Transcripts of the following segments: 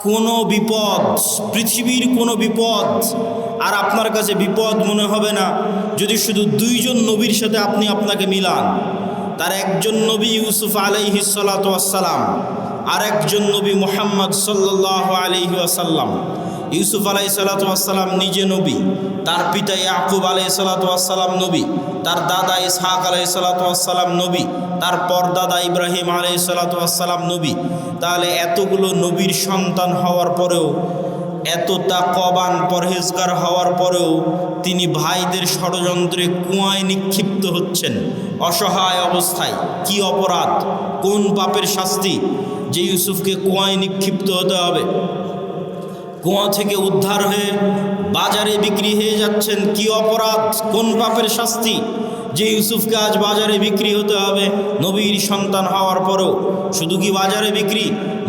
কোনো বিপদ, পৃথিবীর কোনো বিপদ আর আপনার কাছে বিপদ মনে হবে না যদি শুধু দুইজন নবীর সাথে আপনি আপনাকে মিলান। তার একজন নবী ইউসুফ আলাইহিস সালাতু ওয়াস সালাম, আর একজন নবী মুহাম্মদ সাল্লাল্লাহু আলাইহি ওয়াসাল্লাম। ইউসুফ আলাইহিস সালাতু ওয়াস সালাম নিজে নবী, তার পিতা ইয়াকুব আলাইহিস সালাতু ওয়াস সালাম নবী, তার দাদা ইসহাক আলাইহিস সালাতু ওয়াস সালাম নবী, তার পরদাদা ইব্রাহিম আলাইহিস সালাতু ওয়াস সালাম নবী। তাহলে এতগুলো নবীর সন্তান হওয়ার পরেও, এত তাকওয়াবান পরহেজগার হওয়ার পরেও তিনি ভাইদের ষড়যন্ত্রে কুয়ায় নিক্ষিপ্ত হচ্ছেন অসহায় অবস্থায়। কি অপরাধ, কোন পাপের শাস্তি যে ইউসুফকে কুয়ায় নিক্ষিপ্ত হতে হবে? কুয়া থেকে উদ্ধার হয়ে বাজারে বিক্রি হয়ে যাচ্ছেন। কি অপরাধ, কোন পাপের শাস্তি যে ইউসুফকে আজ বাজারে বিক্রি হতে হবে নবীর সন্তান হওয়ার পরেও? শুধু কি বাজারে বিক্রি,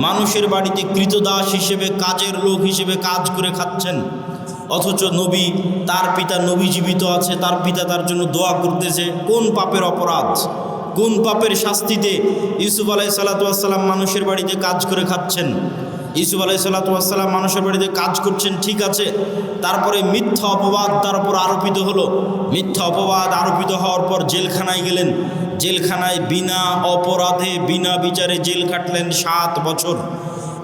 মানুষের বাড়িতে কৃতদাস হিসেবে, কাজের লোক হিসেবে কাজ করে খাচ্ছেন। অথচ নবী, তার পিতা নবী জীবিত আছে, তার পিতা তার জন্য দোয়া করতেছে। কোন পাপের অপরাধ, কোন পাপের শাস্তিতে ইউসুফ আলাইহিস সালাতু ওয়াস সালাম মানুষের বাড়িতে কাজ করে খাচ্ছেন? ইউসুফ আলাইহিস সালাতু ওয়াস সালাম মানুষের বাড়িতে কাজ করছেন, ঠিক আছে, তারপরে মিথ্যা অপবাদ তার উপর আরোপিত হলো। মিথ্যা অপবাদ আরোপিত হওয়ার পর জেলখানায় গেলেন। জেলখানায় বিনা অপরাধে, বিনা বিচারে জেল কাটলেন 7 বছর।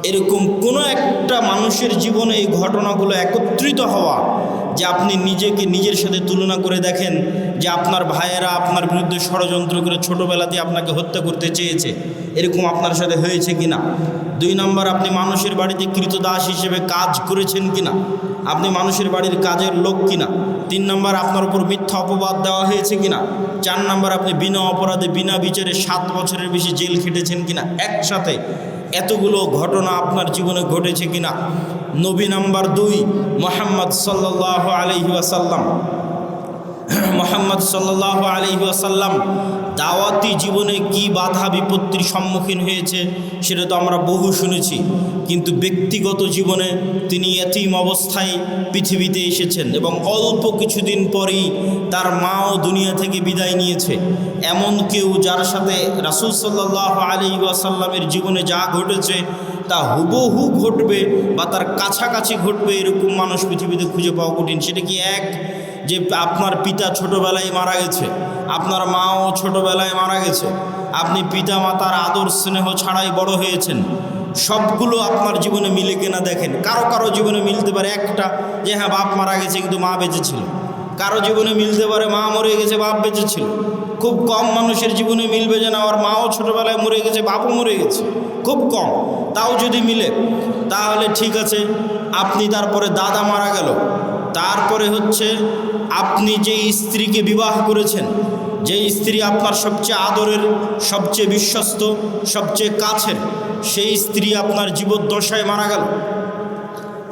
এরকম কোনো একটা মানুষের জীবনে এই ঘটনাগুলো একত্রিত হওয়া, যে আপনি নিজেকে নিজের সাথে তুলনা করে দেখেন যে আপনার ভাইয়েরা আপনার বিরুদ্ধে ষড়যন্ত্র করে ছোটোবেলাতে আপনাকে হত্যা করতে চেয়েছে, এরকম আপনার সাথে হয়েছে কিনা? 2 নম্বর, আপনি মানুষের বাড়িতে কৃতদাস হিসেবে কাজ করেছেন কিনা? আপনি মানুষের বাড়ির কাজের লোক কিনা? 3 নম্বর, আপনার উপর মিথ্যা অপবাদ দেওয়া হয়েছে কিনা? 4 নম্বর, আপনি বিনা অপরাধে বিনা বিচারে 7 বছরের বেশি জেল খেটেছেন কিনা? একসাথে এতগুলো ঘটনা আপনার জীবনে ঘটেছে কিনা? নবী নাম্বার 2 মুহাম্মদ সাল্লাল্লাহু আলাইহি ওয়াসাল্লাম। মুহাম্মদ সাল্লাল্লাহু আলাইহি ওয়াসাল্লাম দাওয়াতি জীবনে কি বাধা বিপত্তির সম্মুখীন হয়েছে সেটা তো আমরা বহু শুনেছি, কিন্তু ব্যক্তিগত জীবনে তিনি এতিম অবস্থায় পৃথিবীতে এসেছেন এবং অল্প কিছুদিন পরেই তার মাও দুনিয়া থেকে বিদায় নিয়েছে। এমন কেউ যার সাথে রাসূল সাল্লাল্লাহু আলাইহি ওয়াসাল্লামের জীবনে যা ঘটেছে তা হুবহু ঘটবে বা তার কাছাকাছি ঘটবে এরকম মানুষ পৃথিবীতে খুঁজে পাওয়া কঠিন। সেটা কি এক, যে আপনার পিতা ছোটোবেলায় মারা গেছে, আপনার মাও ছোটোবেলায় মারা গেছে, আপনি পিতা মাতার আদর স্নেহ ছাড়াই বড় হয়েছেন, সবগুলো আপনার জীবনে মিলে কিনা দেখেন। কারো কারো জীবনে মিলতে পারে একটা, যে হ্যাঁ বাপ মারা গেছে কিন্তু মা বেঁচে ছিল। কারো জীবনে মিলতে পারে মা মরে গেছে বাপ বেঁচে ছিল। খুব কম মানুষের জীবনে মিলবে যে না আমার মাও ছোটোবেলায় মরে গেছে বাপও মরে গেছে, খুব কম। তাও যদি মিলে তাহলে ঠিক আছে। আপনি তারপরে দাদা মারা গেল, তারপরে হচ্ছে আপনি যে স্ত্রীকে বিবাহ করেছেন, যে স্ত্রী আপনার সবচেয়ে আদরের, সবচেয়ে বিশ্বস্ত, সবচেয়ে কাছের, সেই স্ত্রী আপনার জীবদ্দশায় মারা গেল।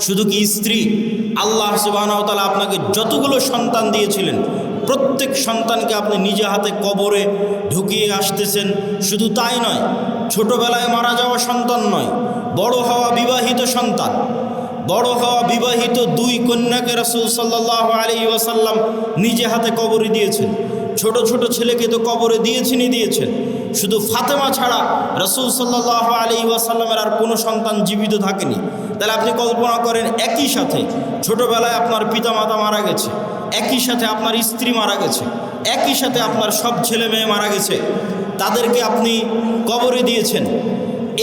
শুধু কি স্ত্রী, আল্লাহ সুবহানাহু ওয়া তাআলা আপনাকে যতগুলো সন্তান দিয়েছিলেন প্রত্যেক সন্তানকে আপনি নিজে হাতে কবরে ঢুকিয়ে আসতেছেন। শুধু তাই নয়, ছোটোবেলায় মারা যাওয়া সন্তান নয়, বড় হওয়া বিবাহিত সন্তান, বড় হওয়া বিবাহিত 2 কন্যাকে রাসূল সাল্লাল্লাহু আলাইহি ওয়াসাল্লাম নিজে হাতে কবরে দিয়েছেন। ছোট ছোট ছেলেকে তো কবরে দিয়েছেন। শুধু ফাতেমা ছাড়া রাসূল সাল্লাল্লাহু আলাইহি ওয়াসাল্লামের আর কোনো সন্তান জীবিত থাকেনি। তাহলে আপনি কল্পনা করেন, একই সাথে ছোটোবেলায় আপনার পিতামাতা মারা গেছে, একই সাথে আপনার স্ত্রী মারা গেছে, একই সাথে আপনার সব ছেলে মেয়ে মারা গেছে, তাদেরকে আপনি কবরে দিয়েছেন।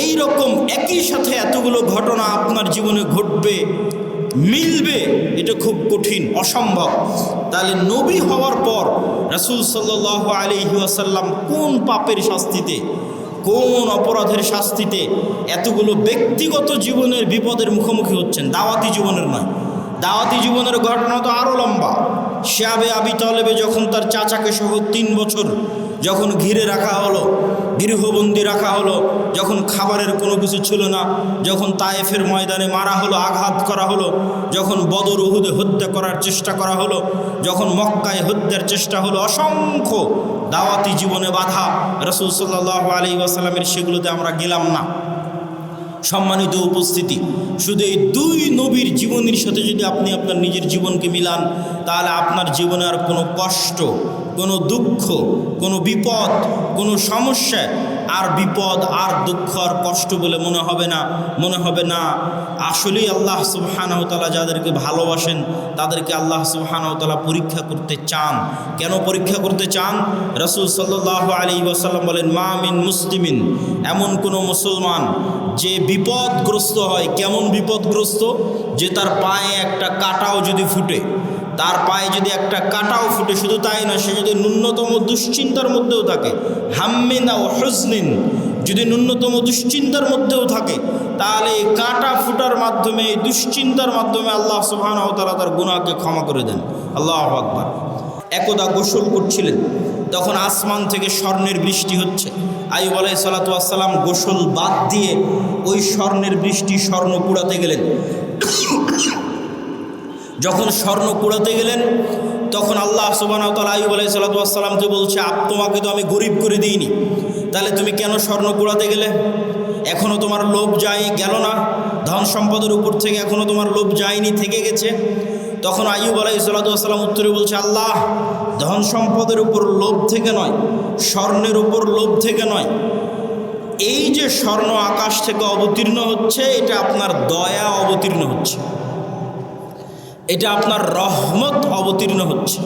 এই রকম একই সাথে এতগুলো ঘটনা আপনার জীবনে ঘটবে, মিলবে, এটা খুব কঠিন, অসম্ভব। তাহলে নবী হওয়ার পর রাসূল সাল্লাল্লাহু আলাইহি ওয়াসাল্লাম কোন পাপের শাস্তিতে, কোন অপরাধের শাস্তিতে এতগুলো ব্যক্তিগত জীবনের বিপদের মুখোমুখি হচ্ছেন? দাওয়াতি জীবনের নয়, দাওয়াতি জীবনের ঘটনা তো আরও লম্বা। শিয়াবে আবি তালেবে যখন তার চাচাকে সহ 3 বছর যখন ঘিরে রাখা হলো, গৃহবন্দী রাখা হলো, যখন খাবারের কোনো কিছু ছিল না, যখন তায়েফের ময়দানে মারা হলো, আঘাত করা হলো, যখন বদর উহুদে হত্যা করার চেষ্টা করা হলো, যখন মক্কায় হত্যার চেষ্টা হলো, অসংখ্য দাওয়াতি জীবনে বাধা রাসূল সাল্লাল্লাহু আলাইহি ওয়াসাল্লামের, সেগুলোতে আমরা গেলাম না। সম্মানিত উপস্থিতি, শুধু এই 2 নবীর জীবনের সাথে যদি আপনি আপনার নিজের জীবনকে মিলান, তাহলে আপনার জীবনে আর কোনো কষ্ট, কোনো দুঃখ, কোনো বিপদ, কোনো সমস্যা আর বিপদ আর দুঃখ আর কষ্ট বলে মনে হবে না আসলেই আল্লাহ সুবহানাহু ওয়া তাআলা যাদেরকে ভালোবাসেন তাদেরকে আল্লাহ সুবহানাহু ওয়া তাআলা পরীক্ষা করতে চান। কেন পরীক্ষা করতে চান? রাসূল সাল্লাল্লাহু আলাইহি ওয়াসাল্লাম বলেন, মা মিন মুসলিমিন, এমন কোনো মুসলমান যে বিপদগ্রস্ত হয়। কেমন বিপদগ্রস্ত? যে তার পায়ে একটা কাঁটাও যদি ফুটে, তার পায়ে যদি একটা কাঁটাও ফুটে, শুধু তাই না, সে যদি ন্যূনতম দুশ্চিন্তার মধ্যেও থাকে, হাম্মিন আও হুজনিন, যদি ন্যূনতম দুশ্চিন্তার মধ্যেও থাকে, তাহলে এই কাঁটা ফুটার মাধ্যমে, এই দুশ্চিন্তার মাধ্যমে আল্লাহ সুবহানাহু ওয়া তাআলা তার গুনাহকে ক্ষমা করে দেন। আল্লাহু আকবার। একদা গোসল করছিলেন, তখন আসমান থেকে স্বর্ণের বৃষ্টি হচ্ছে। আইয়ুব আলাইহিস সালাতু ওয়াস সালাম গোসল বাদ দিয়ে ওই স্বর্ণের বৃষ্টি, স্বর্ণ কুড়াতে গেলেন। যখন স্বর্ণ কুড়াতে গেলেন, তখন আল্লাহ সুবহানাহু ওয়া তাআলা আইয়ুব আলাইহিস সালাতু ওয়াস সালামকে বলছে, তোমাকে তো আমি গরিব করে দিইনি, তাহলে তুমি কেন স্বর্ণ কুড়াতে গেলে? এখনও তোমার লোভ গেল না? ধন সম্পদের উপর থেকে এখনও তোমার লোভ যায়নি, থেকে গেছে? তখন আইয়ুব আলাইহিস সালাতু ওয়াস সালাম উত্তরে বলছে, আল্লাহ, ধন সম্পদের উপর লোভ থেকে নয়, স্বর্ণের উপর লোভ থেকে নয়, এই যে স্বর্ণ আকাশ থেকে অবতীর্ণ হচ্ছে, এটা আপনার দয়া অবতীর্ণ হচ্ছে, এটা আপনার রহমত অবতীর্ণ হচ্ছে।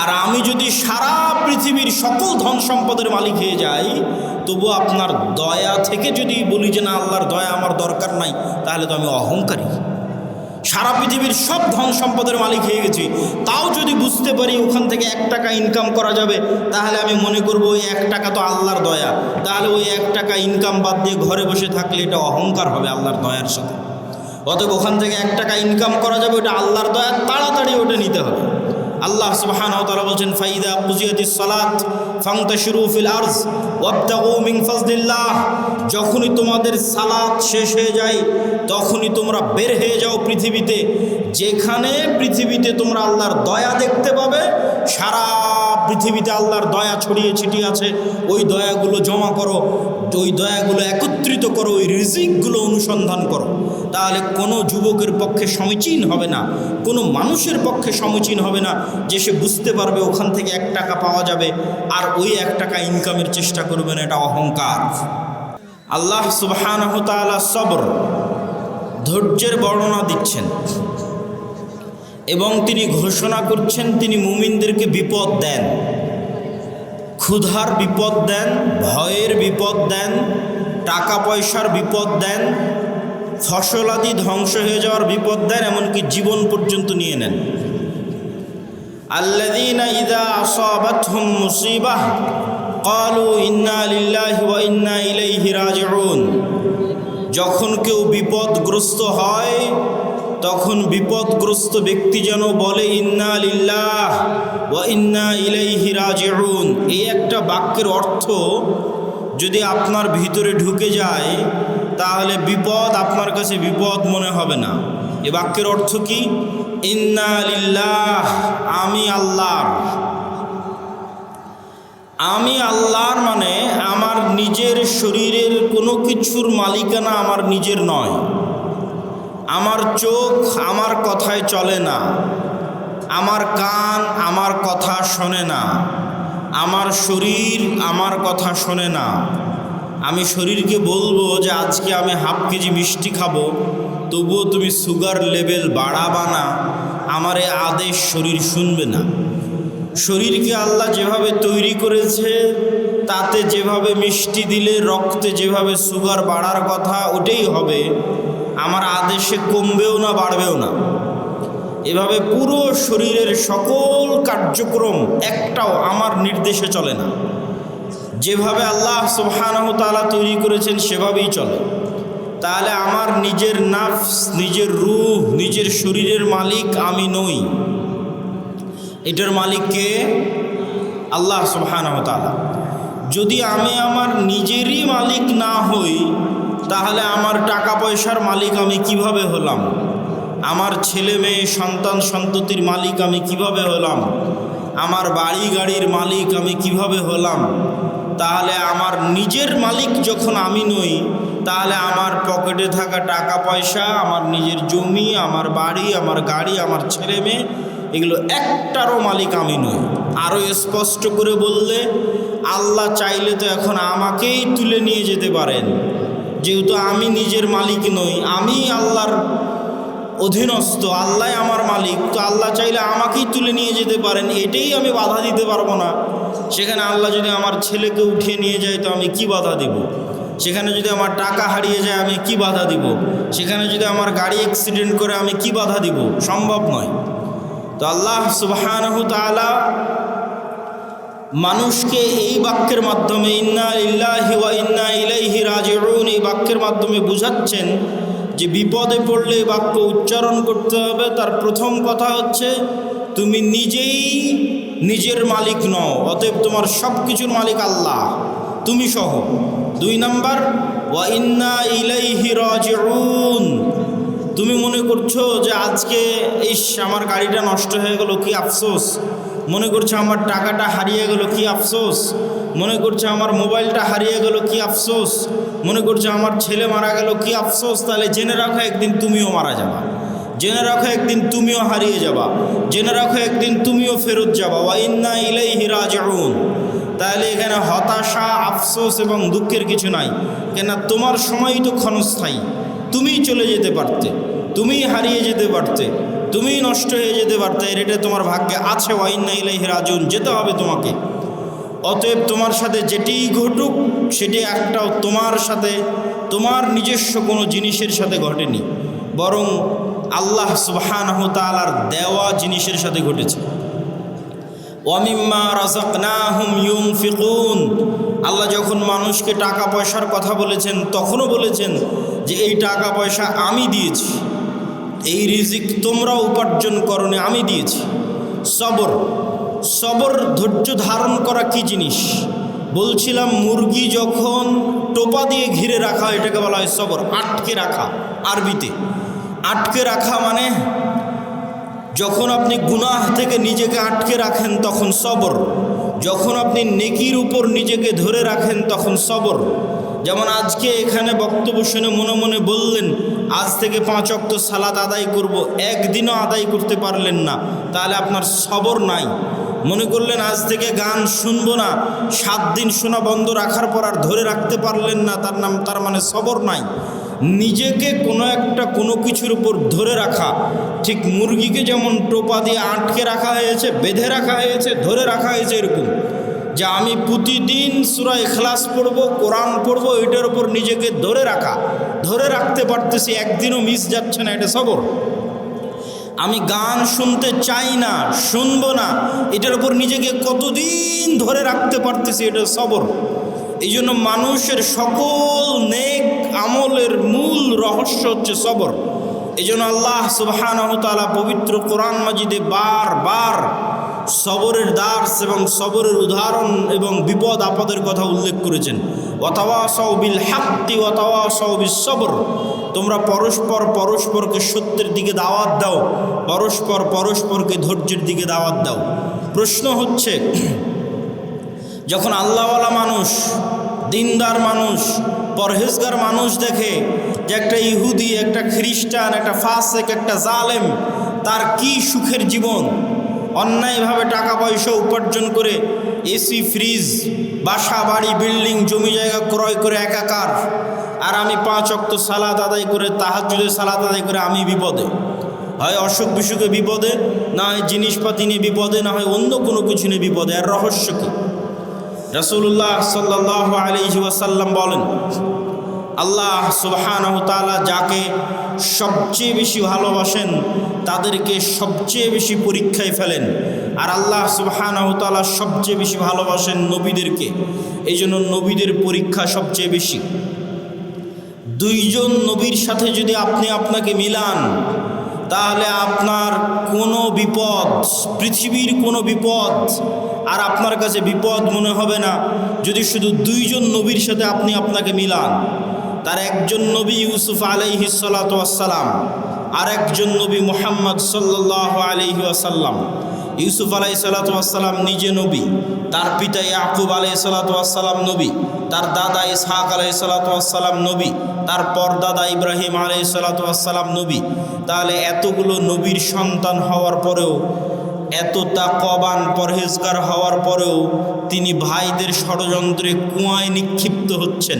আর আমি যদি সারা পৃথিবীর সকল ধন সম্পদের মালিক হয়ে যাই, তবু আপনার দয়া থেকে যদি বলি যে না, আল্লাহর দয়া আমার দরকার নাই, তাহলে তো আমি অহংকারী। সারা পৃথিবীর সব ধন সম্পদের মালিক হয়ে গেছি, তাও যদি বুঝতে পারি ওখান থেকে 1 টাকা ইনকাম করা যাবে, তাহলে আমি মনে করব ওই 1 টাকা তো আল্লাহর দয়া, তাহলে ওই 1 টাকা ইনকাম বাদ দিয়ে ঘরে বসে থাকলে এটা অহংকার হবে আল্লাহর দয়ার সাথে। অতএব ওখান থেকে 1 টাকা ইনকাম করা যাবে, ওটা আল্লাহর দয়া, তাড়াতাড়ি ওটা নিতে হবে। আল্লাহ সুবহানাহু ওয়া তাআলা বলছেন, ফাইদা কুজিয়াতিস সালাত ফান্তাশিরু ফিল আরজ ওয়াবতাগু মিন ফাজলিল্লাহ, যখনই তোমাদের সালাত শেষ হয়ে যায়, তখনই তোমরা বের হয়ে যাও পৃথিবীতে। যেখানে পৃথিবীতে তোমরা আল্লাহর দয়া দেখতে পাবে, সারা পৃথিবীতে আল্লাহর দয়া ছড়িয়ে ছিটিয়ে আছে, ওই দয়াগুলো জমা করো, ওই দয়াগুলো একত্রিত করো, ওই রিজিকগুলো অনুসন্ধান করো। তাহলে কোনো যুবকের পক্ষে সমীচীন হবে না, কোনো মানুষের পক্ষে সমীচীন হবে না যে সে বুঝতে পারবে ওখান থেকে 1 টাকা পাওয়া যাবে আর ওই 1 টাকা ইনকামের চেষ্টা করবে না, এটা অহংকার। আল্লাহ সুবহানাহু ওয়া তাআলা সবর, ধৈর্যের বর্ণনা দিচ্ছেন এবং তিনি ঘোষণা করছেন তিনি মুমিনদেরকে বিপদ দেন, ক্ষুধার বিপদ দেন, ভয়ের বিপদ দেন, টাকা পয়সার বিপদ দেন, ফসলাদি ধ্বংস হয়ে যাওয়ার বিপদ দেন, এমনকি জীবন পর্যন্ত নিয়ে নেন। আল্লাযীনা ইযা আসাবাতহুম মুসিবাহ ক্বালু ইন্না লিল্লাহি ওয়া ইন্না ইলাইহি রাজিউন, যখন কেউ বিপদগ্রস্ত হয়, তখন বিপদগ্রস্ত ব্যক্তি যেন বলে ইন্না লিল্লাহ ওয়া ইন্না ইলাইহি রাজিউন। এই একটা বাক্যের অর্থ যদি আপনার ভিতরে ঢুকে যায়, তাহলে বিপদ আপনার কাছে বিপদ মনে হবে না। এ বাক্যের অর্থ কি? ইন্না লিল্লাহ, আমি আল্লাহর। আমি আল্লাহর মানে আমার নিজের শরীরের কোনো কিছুর মালিকানা আমার নিজের নয়। আমার চোখ আমার কথায় চলে না, আমার কান আমার কথা শোনে না, আমার শরীর আমার কথা শোনে না। আমি শরীরকে বলবো যে আজকে আমি ½ কেজি মিষ্টি খাবো, তবুও তুমি সুগার লেভেল বাড়াবা না, আমার এ আদেশ শরীর শুনবে না। শরীরকে আল্লাহ যেভাবে তৈরি করেছে, তাতে যেভাবে মিষ্টি দিলে রক্তে যেভাবে সুগার বাড়ার কথা ওটাই হবে, আমার আদেশে কমবেও না বাড়বেও না। এভাবে পুরো শরীরের সকল কার্যক্রম একটাও আমার নির্দেশে চলে না। যেভাবে আল্লাহ সুবহানাহু ওয়া তাআলা তৈরি করেছেন সেভাবেই চলে। তাহলে আমার নিজের নাফস, নিজের রূহ, নিজের শরীরের মালিক আমি নই। এটার মালিক কে? আল্লাহ সুবহানাহু ওয়া তাআলা। যদি আমি আমার নিজেরই মালিক না হই, তাহলে আমার টাকা পয়সার মালিক আমি কিভাবে হলাম? আমার ছেলে মেয়ে সন্তান সন্ততির মালিক আমি কিভাবে হলাম? আমার বাড়ি গাড়ির মালিক আমি কিভাবে হলাম? তাহলে আমার নিজের মালিক যখন আমি নই, তাহলে আমার পকেটে থাকা টাকা পয়সা, আমার নিজের জমি, আমার বাড়ি, আমার গাড়ি, আমার ছেলে মেয়ে, এগুলো একটারও মালিক আমি নই। আরও স্পষ্ট করে বললে, আল্লাহ চাইলে তো এখন আমাকেই তুলে নিয়ে যেতে পারেন, যেহেতু আমি নিজের মালিক নই, আমি আল্লাহর অধীনস্থ, আল্লাহ আমার মালিক, তো আল্লাহ চাইলে আমাকেই তুলে নিয়ে যেতে পারেন, এটাই আমি বাধা দিতে পারবো না। সেখানে আল্লাহ যদি আমার ছেলেকে উঠিয়ে নিয়ে যায় তো আমি কি বাধা দিব? সেখানে যদি আমার টাকা হারিয়ে যায় আমি কি বাধা দিব? সেখানে যদি আমার গাড়ি অ্যাক্সিডেন্ট করে আমি কি বাধা দিব? সম্ভব নয়। তো আল্লাহ সুবহানাহু তাআলা মানুষকে এই বাক্যের মাধ্যমে ইন্না লিল্লাহি ওয়া ইন্না ইলাইহি রাজিউন এই বাক্যের মাধ্যমে বুঝাচ্ছেন যে বিপদে পড়লে এই বাক্য উচ্চারণ করতে হবে। তার প্রথম কথা হচ্ছে তুমি নিজেই নিজের মালিক নও, অতএব তোমার সব কিছুর মালিক আল্লাহ, তুমি সহ। 2 নাম্বার, ওয়া ইন্না ইলাইহি রাজিউন, তুমি মনে করছো যে আজকে আমার গাড়িটা নষ্ট হয়ে গেল, কি আফসোস। মনে করছো আমার টাকাটা হারিয়ে গেল, কি আফসোস। মনে করছো আমার মোবাইলটা হারিয়ে গেল, কি আফসোস। মনে করছো আমার ছেলে মারা গেল, কি আফসোস। তাহলে জেনে রাখো একদিন তুমিও মারা যাবা, জেনে রাখো একদিন তুমিও হারিয়ে যাবা, জেনে রাখো একদিন তুমিও ফেরত যাবা। ওয়া ইন্না ইলাইহি রাজিউন। তাহলে এখানে হতাশা, আফসোস এবং দুঃখের কিছু নাই, কেন তোমার সময়ই তো ক্ষণস্থায়ী। তুমিই চলে যেতে পারতে, তুমিই হারিয়ে যেতে পারতে, তুমিই নষ্ট হয়ে যেতে পারতে, এটা তোমার ভাগ্যে আছে। ওয়া ইন্না ইলাইহি রাজিউন, যেতে হবে তোমাকে। অতএব তোমার সাথে যেটিই ঘটুক সেটি একটাও তোমার সাথে, তোমার নিজস্ব কোনো জিনিসের সাথে ঘটেনি, বরং আল্লাহ সুবহানাহু তাআলার দেওয়া জিনিসের সাথে ঘটেছে। ওয়া মিম্মা রাযাকনাহুম ইউনফিকুন, আল্লাহ যখন মানুষকে টাকা পয়সার কথা বলেছেন তখনও বলেছেন যে এই টাকা পয়সা আমি দিয়েছি, এই রিজিক তোমরা উপার্জন করনি, আমি দিয়েছি। সবর, সবর ধৈর্য ধারণ করা কি জিনিস বলছিলাম। মুরগি যখন টোপা দিয়ে ঘিরে রাখা হয় এটাকে বলা হয় সবর, আটকে রাখা। আরবিতে আটকে রাখা মানে যখন আপনি গুনাহ থেকে নিজেকে আটকে রাখেন তখন সবর, যখন আপনি নেকির উপর নিজেকে ধরে রাখেন তখন সবর। যেমন আজকে এখানে বক্তব্য শুনে মনে মনে বললেন আজ থেকে 5 ওয়াক্ত সালাত আদায় করব, একদিনও আদায় করতে পারলেন না, তাহলে আপনার সবর নাই। মনে করলেন আজ থেকে গান শুনবো না, 7 দিন শোনা বন্ধ রাখার পর আর ধরে রাখতে পারলেন না, তার মানে সবর নাই। নিজেকে কোনো কিছুর উপর ধরে রাখা, ঠিক মুরগিকে যেমন টোপা দিয়ে আটকে রাখা হয়েছে, বেঁধে রাখা হয়েছে, ধরে রাখা হয়েছে, এরকম যে আমি প্রতিদিন সূরা ইখলাস পড়ব, কোরআন পড়ব, এটার উপর নিজেকে ধরে রাখা, ধরে রাখতে পারতেছি, একদিনও মিস যাচ্ছে না, এটা সবর। আমি গান শুনতে চাই না, শুনবো না, এটার উপর নিজেকে কতদিন ধরে রাখতে পারতেছি, এটা সবর। এই জন্য মানুষের সকল নেক আমলের মূল রহস্য হচ্ছে সবর। এই জন্য আল্লাহ সুবহানাহু তাআলা পবিত্র কোরআন মাজিদে বারবার সবরের দার্স এবং সবরের উদাহরণ এবং বিপদ আপদের কথা উল্লেখ করেছেন। ওয়াতাওয়াসাউ বিল হাক্কি ওয়াতাওয়াসাউ বিস সবর, তোমরা পরস্পরকে সত্যের দিকে দাওয়াত দাও, পরস্পরকে ধৈর্যের দিকে দাওয়াত দাও। প্রশ্ন হচ্ছে, যখন আল্লাহওয়ালা মানুষ, দিনদার মানুষ, পরহেজগার মানুষ দেখে যে একটা ইহুদি, একটা খ্রিস্টান, একটা ফাসেক, একটা জালেম, তার কি সুখের জীবন, অন্যায়ভাবে টাকা পয়সা উপার্জন করে এসি, ফ্রিজ, বাসা, বাড়ি, বিল্ডিং, জমি জায়গা ক্রয় করে একাকার, আর আমি 5 ওয়াক্ত সালাত আদায় করে, তাহাজ্জুদের সালাত আদায় করে আমি বিপদে, হয় অসুখ বিসুখে বিপদে, না হয় জিনিসপাতি নিয়ে বিপদে, না হয় অন্য কোনো কিছু নিয়ে বিপদে। আর রহস্য কি? রাসূলুল্লাহ সাল্লাল্লাহু আলাইহি ওয়াসাল্লাম বলেন, আল্লাহ সুবহানাহু তাআলা যাকে সবচেয়ে বেশি ভালোবাসেন তাদেরকে সবচেয়ে বেশি পরীক্ষায় ফেলেন, আর আল্লাহ সুবহানাহু তাআলা সবচেয়ে বেশি ভালোবাসেন নবীদেরকে। এই জন্য নবীদের পরীক্ষা সবচেয়ে বেশি। 2 জন নবীর সাথে যদি আপনি আপনাকে মিলান, তাহলে আপনার কোনো বিপদ, পৃথিবীর কোনো বিপদ আর আপনার কাছে বিপদ মনে হবে না যদি শুধু 2 জন নবীর সাথে আপনি আপনাকে মিলান। তার একজন নবী ইউসুফ আলাইহিস সালাতু ওয়াস সালাম, আর একজন নবী মুহাম্মদ সাল্লাল্লাহু আলাইহি ওয়াসাল্লাম। ইউসুফ আলাইহিস সালাতু ওয়াস সালাম নিজে নবী, তার পিতা ইয়াকুব আলাইহিস সালাতু ওয়াস সালাম নবী, তার দাদা ইসহাক আলাইহিস সালাতু ওয়াস সালাম নবী, তার পরদাদা ইব্রাহিম আলাইহিস সালাতু ওয়াস সালাম নবী। তাহলে এতগুলো নবীর সন্তান হওয়ার পরেও এত তাকওয়াবান পরহেজগার হওয়ার পরেও তিনি ভাইদের ষড়যন্ত্রে কুয়ায় নিক্ষিপ্ত হচ্ছেন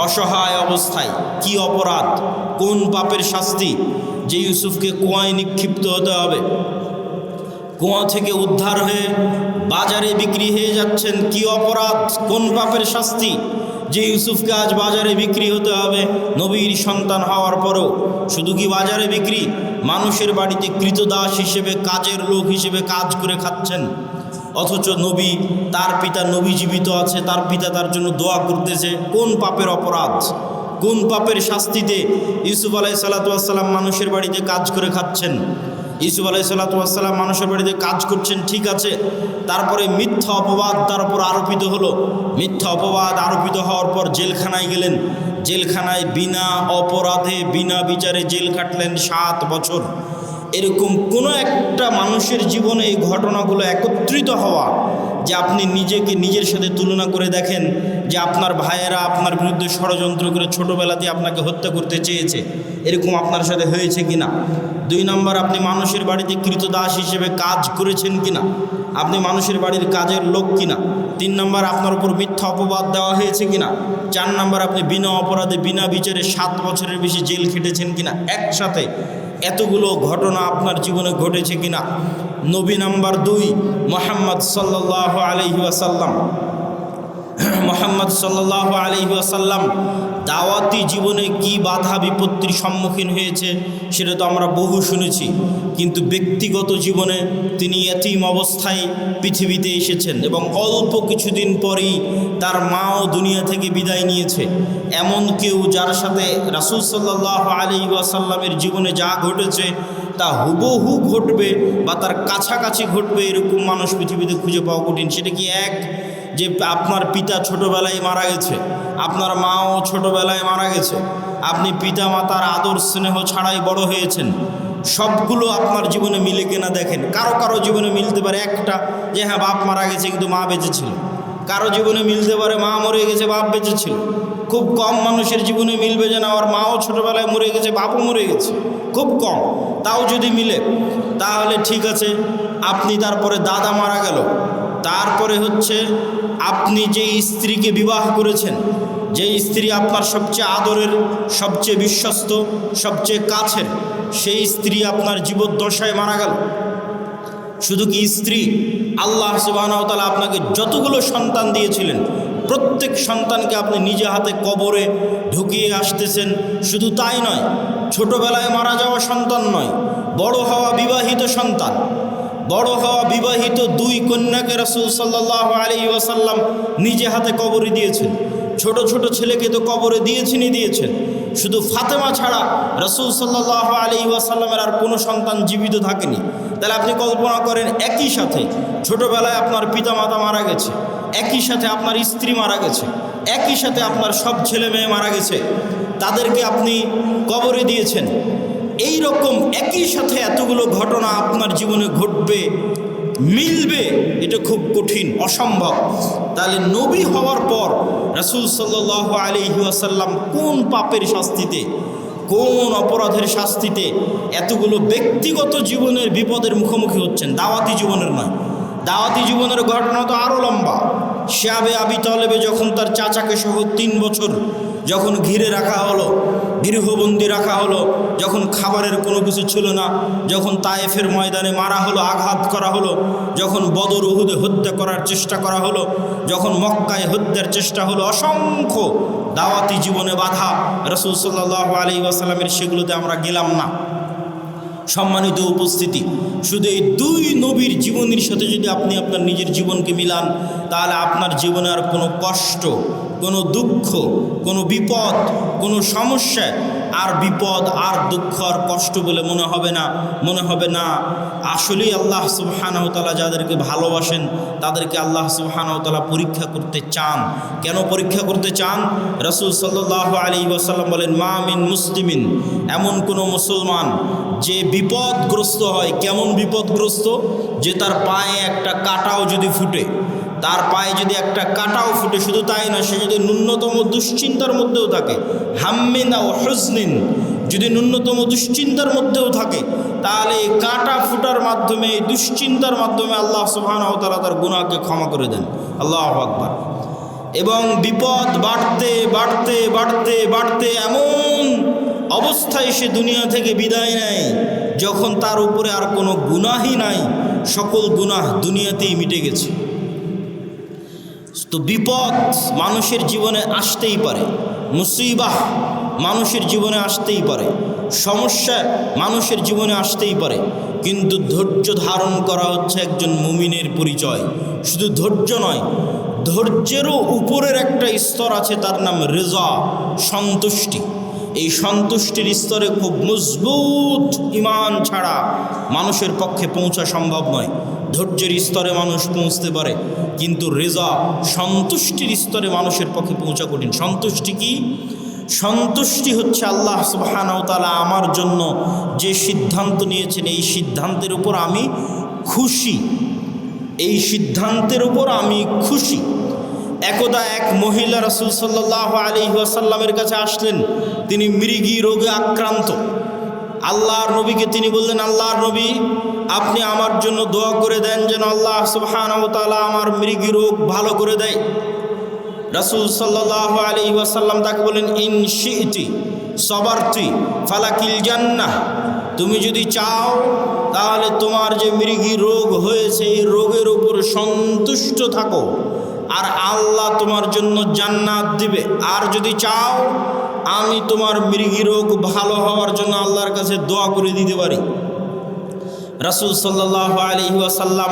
অসহায় অবস্থায়। কি অপরাধ, কোন পাপের শাস্তি যে ইউসুফকে কুয়ায় নিক্ষিপ্ত হতে হবে? কুয়া থেকে উদ্ধার হয়ে বাজারে বিক্রি হয়ে যাচ্ছেন। কি অপরাধ, কোন পাপের শাস্তি যে ইউসুফকে আজ বাজারে বিক্রি হতে হবে? নবীর সন্তান হওয়ার পরেও শুধু কি বাজারে বিক্রি, মানুষের বাড়িতে কৃতদাস হিসেবে, কাজের লোক হিসেবে কাজ করে খাচ্ছেন। অথচ নবী, তার পিতা নবী জীবিত আছে, তার পিতা তার জন্য দোয়া করতেছে। কোন পাপের অপরাধ, কোন পাপের শাস্তিতে ইউসুফ আলাইহিসসালাম মানুষের বাড়িতে কাজ করে খাচ্ছেন? ইউসুফ আলাইহিসসালাম মানুষের বাড়িতে কাজ করছেন, ঠিক আছে, তারপরে মিথ্যা অপবাদ তার উপর আরোপিত হলো। মিথ্যা অপবাদ আরোপিত হওয়ার পর জেলখানায় গেলেন। জেলখানায় বিনা অপরাধে বিনা বিচারে জেল কাটলেন 7 বছর। এরকম কোনো একটা মানুষের জীবনে এই ঘটনাগুলো একত্রিত হওয়া, যে আপনি নিজেকে নিজের সাথে তুলনা করে দেখেন যে আপনার ভাইয়েরা আপনার বিরুদ্ধে ষড়যন্ত্র করে ছোটোবেলাতে আপনাকে হত্যা করতে চেয়েছে, এরকম আপনার সাথে হয়েছে কিনা? 2 নম্বর, আপনি মানুষের বাড়িতে কৃতদাস হিসেবে কাজ করেছেন কিনা? আপনি মানুষের বাড়ির কাজের লোক কিনা? 3 নম্বর, আপনার উপর মিথ্যা অপবাদ দেওয়া হয়েছে কিনা? 4 নম্বর, আপনি বিনা অপরাধে বিনা বিচারে 7 বছরের বেশি জেল খেটেছেন কিনা? একসাথে এতগুলো ঘটনা আপনার জীবনে ঘটেছে কিনা? নবী নাম্বার 2 মুহাম্মদ সাল্লাল্লাহু আলাইহি ওয়াসাল্লাম। মুহাম্মদ সাল্লাল্লাহু আলাইহি ওয়াসাল্লাম দাওয়াতি জীবনে কি বাধা বিপত্তির সম্মুখীন হয়েছে সেটা তো আমরা বহু শুনেছি, কিন্তু ব্যক্তিগত জীবনে তিনি এতিম অবস্থায় পৃথিবীতে এসেছেন এবং অল্প কিছুদিন পরেই তার মাও দুনিয়া থেকে বিদায় নিয়েছে। এমন কেউ যার সাথে রাসূল সাল্লাল্লাহু আলাইহি ওয়াসাল্লামের জীবনে যা ঘটেছে তা হুবহু ঘটবে বা তার কাছাকাছি ঘটবে এরকম মানুষ পৃথিবীতে খুঁজে পাওয়া কঠিন। সেটা কি এক, যে আপনার পিতা ছোটোবেলায় মারা গেছে, আপনার মাও ছোটোবেলায় মারা গেছে, আপনি পিতা মাতার আদর স্নেহ ছাড়াই বড় হয়েছেন, সবগুলো আপনার জীবনে মিলে কিনা দেখেন। কারো কারো জীবনে মিলতে পারে একটা, যে হ্যাঁ বাপ মারা গেছে কিন্তু মা বেঁচে ছিল। কারো জীবনে মিলতে পারে মা মরে গেছে বাপ বেঁচে ছিল। খুব কম মানুষের জীবনে মিলবে যে না ওর মাও ছোটোবেলায় মরে গেছে বাপও মরে গেছে, খুব কম। তাও যদি মিলে তাহলে ঠিক আছে। আপনি তারপরে দাদা মারা গেল, তারপরে হচ্ছে আপনি যে স্ত্রীকে বিবাহ করেছেন, যে স্ত্রী আপনার সবচেয়ে আদরের, সবচেয়ে বিশ্বস্ত, সবচেয়ে কাছের, সেই স্ত্রী আপনার জীবদ্দশায় মারা গেল। শুধু কি স্ত্রী, আল্লাহ সুবহানাহু ওয়া তাআলা আপনাকে যতগুলো সন্তান দিয়েছিলেন প্রত্যেক সন্তানকে আপনি নিজে হাতে কবরে ঢুকিয়ে আসতেছেন। শুধু তাই নয়, ছোটোবেলায় মারা যাওয়া সন্তান নয়, বড় হওয়া বিবাহিত সন্তান, বড় হওয়া বিবাহিত 2 কন্যাকে রাসূল সাল্লাল্লাহু আলাইহি ওয়াসাল্লাম নিজে হাতে কবরে দিয়েছেন। ছোট ছোট ছেলেকে তো কবরে দিয়েছেন। শুধু ফাতেমা ছাড়া রাসূল সাল্লাল্লাহু আলাইহি ওয়াসাল্লামের আর কোনো সন্তান জীবিত থাকেনি। তাহলে আপনি কল্পনা করেন, একই সাথে ছোটোবেলায় আপনার পিতামাতা মারা গেছে, একই সাথে আপনার স্ত্রী মারা গেছে, একই সাথে আপনার সব ছেলে মেয়ে মারা গেছে, তাদেরকে আপনি কবরে দিয়েছেন। এই রকম একই সাথে এতগুলো ঘটনা আপনার জীবনে ঘটবে, মিলবে, এটা খুব কঠিন, অসম্ভব। তাহলে নবী হওয়ার পর রাসূল সাল্লাল্লাহু আলাইহি ওয়াসাল্লাম কোন পাপের শাস্তিতে, কোন অপরাধের শাস্তিতে এতগুলো ব্যক্তিগত জীবনের বিপদের মুখোমুখি হচ্ছেন? দাওয়াতি জীবনের নয়, দাওয়াতি জীবনের ঘটনা তো আরও লম্বা। শিয়াবে আবি তালেবে যখন তার চাচাকে সহ 3 বছর যখন ঘিরে রাখা হলো, গৃহবন্দী রাখা হলো, যখন খাবারের কোনো কিছু ছিল না, যখন তায়েফের ময়দানে মারা হলো, আঘাত করা হলো, যখন বদর উহুদে হত্যা করার চেষ্টা করা হলো, যখন মক্কায় হত্যার চেষ্টা হলো, অসংখ্য দাওয়াতি জীবনে বাধা রাসূল সাল্লাল্লাহু আলাইহি ওয়াসাল্লামের, সেগুলোতে আমরা গেলাম না। সম্মানিত উপস্থিতি, শুধু এই 2 নবীর জীবনের সাথে যদি আপনি আপনার নিজের জীবনকে মিলান, তাহলে আপনার জীবনে আর কোনো কষ্ট, কোনো দুঃখ, কোনো বিপদ, কোনো সমস্যা আর বিপদ আর দুঃখ আর কষ্ট বলে মনে হবে না। আসলেই আল্লাহ সুবহানাহু ওয়া তাআলা যাদেরকে ভালোবাসেন তাদেরকে আল্লাহ সুবহানাহু ওয়া তাআলা পরীক্ষা করতে চান। কেন পরীক্ষা করতে চান? রাসূল সাল্লাল্লাহু আলাইহি ওয়াসাল্লাম বলেন, মা মিন মুসলিমিন, এমন কোনো মুসলমান যে বিপদগ্রস্ত হয়। কেমন বিপদগ্রস্ত? যে তার পায়ে একটা কাঁটাও যদি ফুটে, তার পায়ে যদি একটা কাঁটাও ফুটে, শুধু তাই না, সে যদি ন্যূনতম দুশ্চিন্তার মধ্যেও থাকে, হাম্মিন ও হুজনিন, যদি ন্যূনতম দুশ্চিন্তার মধ্যেও থাকে, তাহলে এই কাটা ফুটার মাধ্যমে, এই দুশ্চিন্তার মাধ্যমে আল্লাহ সুবহানাহু ওয়া তাআলা তার গুনাহকে ক্ষমা করে দেন। আল্লাহু আকবার। এবং বিপদ বাড়তে বাড়তে বাড়তে বাড়তে এমন অবস্থায় সে দুনিয়া থেকে বিদায় নেয় যখন তার উপরে আর কোনো গুনাহই নাই, সকল গুনাহ দুনিয়াতেই মিটে গেছে। তো বিপদ মানুষের জীবনে আসতেই পারে, মুসিবাহ মানুষের জীবনে আসতেই পারে, সমস্যা মানুষের জীবনে আসতেই পারে, কিন্তু ধৈর্য ধারণ করা হচ্ছে একজন মুমিনের পরিচয়। শুধু ধৈর্য নয়, ধৈর্যেরও উপরের একটা স্তর আছে, তার নাম রেজা, সন্তুষ্টি। এই সন্তুষ্টির স্তরে খুব মজবুত ঈমান ছাড়া মানুষের পক্ষে পৌঁছা সম্ভব নয়। ধৈর্যের স্তরে মানুষ পৌঁছতে পারে, কিন্তু রেজা, সন্তুষ্টির স্তরে মানুষের পক্ষে পৌঁছা কঠিন। সন্তুষ্টি কি? সন্তুষ্টি হচ্ছে আল্লাহ সুবহানাহু ওয়া তাআলা আমার জন্য যে সিদ্ধান্ত নিয়েছেন, এই সিদ্ধান্তের উপর আমি খুশি, এই সিদ্ধান্তের উপর আমি খুশি। একদা এক মহিলা রাসূল সাল্লাল্লাহু আলাইহি ওয়াসাল্লামের কাছে আসলেন, তিনি মৃগী রোগে আক্রান্ত। আল্লাহর নবীকে তিনি বললেন, আল্লাহর নবী, আপনি আমার জন্য দোয়া করে দেন যেন আল্লাহ সুবহানাহু ওয়া তাআলা আমার মৃগী রোগ ভালো করে দেয়। রাসূল সাল্লাল্লাহু আলাইহি ওয়াসাল্লাম তাকে বলেন, ইন শি'তি সাবারতি ফালাকিল জান্নাহ, তুমি যদি চাও তাহলে তোমার যে মৃগী রোগ হয়েছে এই রোগের উপর সন্তুষ্ট থাকো, আর আল্লাহ তোমার জন্য জান্নাত দিবে। আর যদি চাও আমি তোমার মৃগী রোগ ভালো হওয়ার জন্য আল্লাহর কাছে দোয়া করে দিতে পারি। রাসূল সাল্লাল্লাহু আলাইহি ওয়াসাল্লাম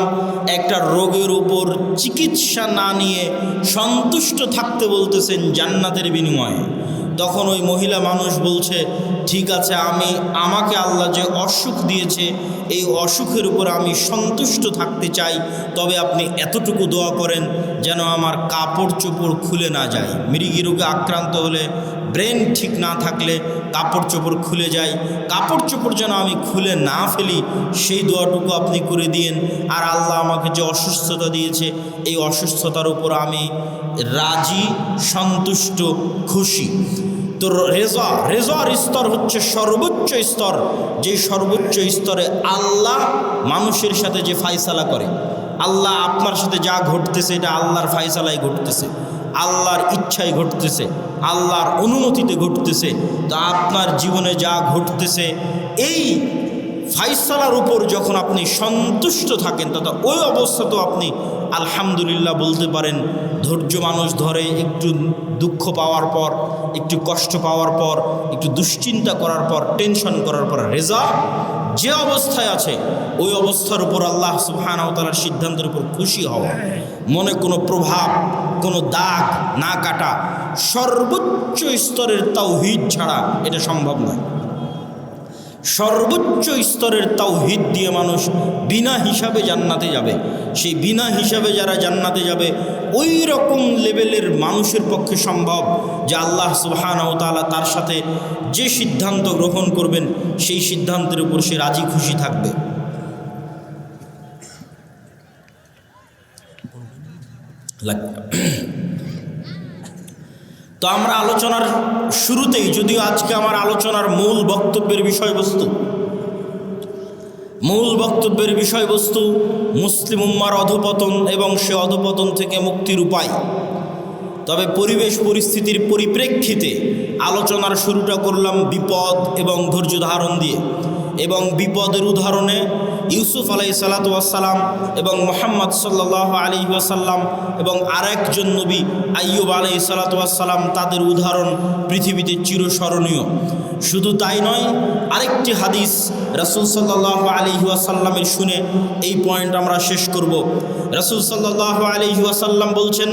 একটা রোগের উপর চিকিৎসা না নিয়ে সন্তুষ্ট থাকতে বলতেছেন জান্নাতের বিনিময়ে। তখন ওই মহিলা মানুষ বলছে, ঠিক আছে, আমাকে আল্লাহ যে অসুখ দিয়েছে এই অসুখের উপর আমি সন্তুষ্ট থাকতে চাই, তবে আপনি এতটুকু দোয়া করেন যেন আমার কাপড় চোপড় খুলে না যায়। মৃগী রোগে আক্রান্ত হলে, ব্রেন ঠিক না থাকলে কাপড় চোপড় খুলে যায়, কাপড় চোপড় যেন আমি খুলে না ফেলি, সেই দোয়াটুকু আপনি করে দিয়েন। আর আল্লাহ আমাকে যে অসুস্থতা দিয়েছে এই অসুস্থতার উপর আমি রাজি, সন্তুষ্ট, খুশি। তো রেজার স্তর হচ্ছে সর্বোচ্চ স্তর, যে সর্বোচ্চ স্তরে আল্লাহ মানুষের সাথে যে ফায়সালা করে, আল্লাহ আপনার সাথে যা ঘটতেছে এটা আল্লাহর ফায়সালায় ঘটতেছে, আল্লাহর ইচ্ছায় ঘটতেছে, আল্লাহর অনুমতিতে ঘটতেছে। তো আপনার জীবনে যা ঘটতেছে এই ফায়সালার উপর যখন আপনি সন্তুষ্ট থাকেন, তথা ওই অবস্থাতেও আপনি আলহামদুলিল্লাহ বলতে পারেন। ধৈর্য মানুষ ধরে একটু দুঃখ পাওয়ার পর, একটু কষ্ট পাওয়ার পর, একটু দুশ্চিন্তা করার পর, টেনশন করার পর, রেজা যে অবস্থায় আছে ওই অবস্থার উপর আল্লাহ সুবহানাহু ওয়া তাআলার সিদ্ধান্তের উপর খুশি হওয়া, মনে কোনো প্রভাব, কোনো দাগ না কাটা, সর্বোচ্চ স্তরের তাওহীদ ছাড়া এটা সম্ভব নয়। সর্বোচ্চ স্তরের তাওহীদ দিয়ে মানুষ বিনা হিসাবে জান্নাতে যাবে। সেই বিনা হিসাবে যারা জান্নাতে যাবে ওই রকম লেভেলের মানুষের পক্ষে সম্ভব যে আল্লাহ সুবহানাহু ওয়া তাআলা তার সাথে যে সিদ্ধান্ত গ্রহণ করবেন সেই সিদ্ধান্তের উপর সে রাজি খুশি থাকবে। তো আমরা আলোচনার শুরুতেই, যদিও আজকে আমার আলোচনার মূল বক্তব্যের বিষয়বস্তু মুসলিম উম্মার অধঃপতন এবং সে অধঃপতন থেকে মুক্তির উপায়, তবে পরিবেশ পরিস্থিতির পরিপ্রেক্ষিতে আলোচনার শুরুটা করলাম বিপদ এবং ধৈর্য ধারণ দিয়ে। এবং বিপদের উদাহরণে ইউসুফ আলাইহিসসালাতু ওয়াসসালাম এবং মুহাম্মদ সাল্লাল্লাহু আলাইহি ওয়াসাল্লাম এবং আরেকজন নবী আইয়ুব আলাইহিসসালাতু ওয়াসসালাম, তাদের উদাহরণ পৃথিবীতে চিরস্মরণীয়। শুধু তাই নয়, আরেকটি হাদিস রাসূল সাল্লাল্লাহু আলাইহি ওয়াসাল্লামের শুনে এই পয়েন্ট আমরা শেষ করব। রাসূল সাল্লাল্লাহু আলাইহি ওয়াসাল্লাম বলছেন,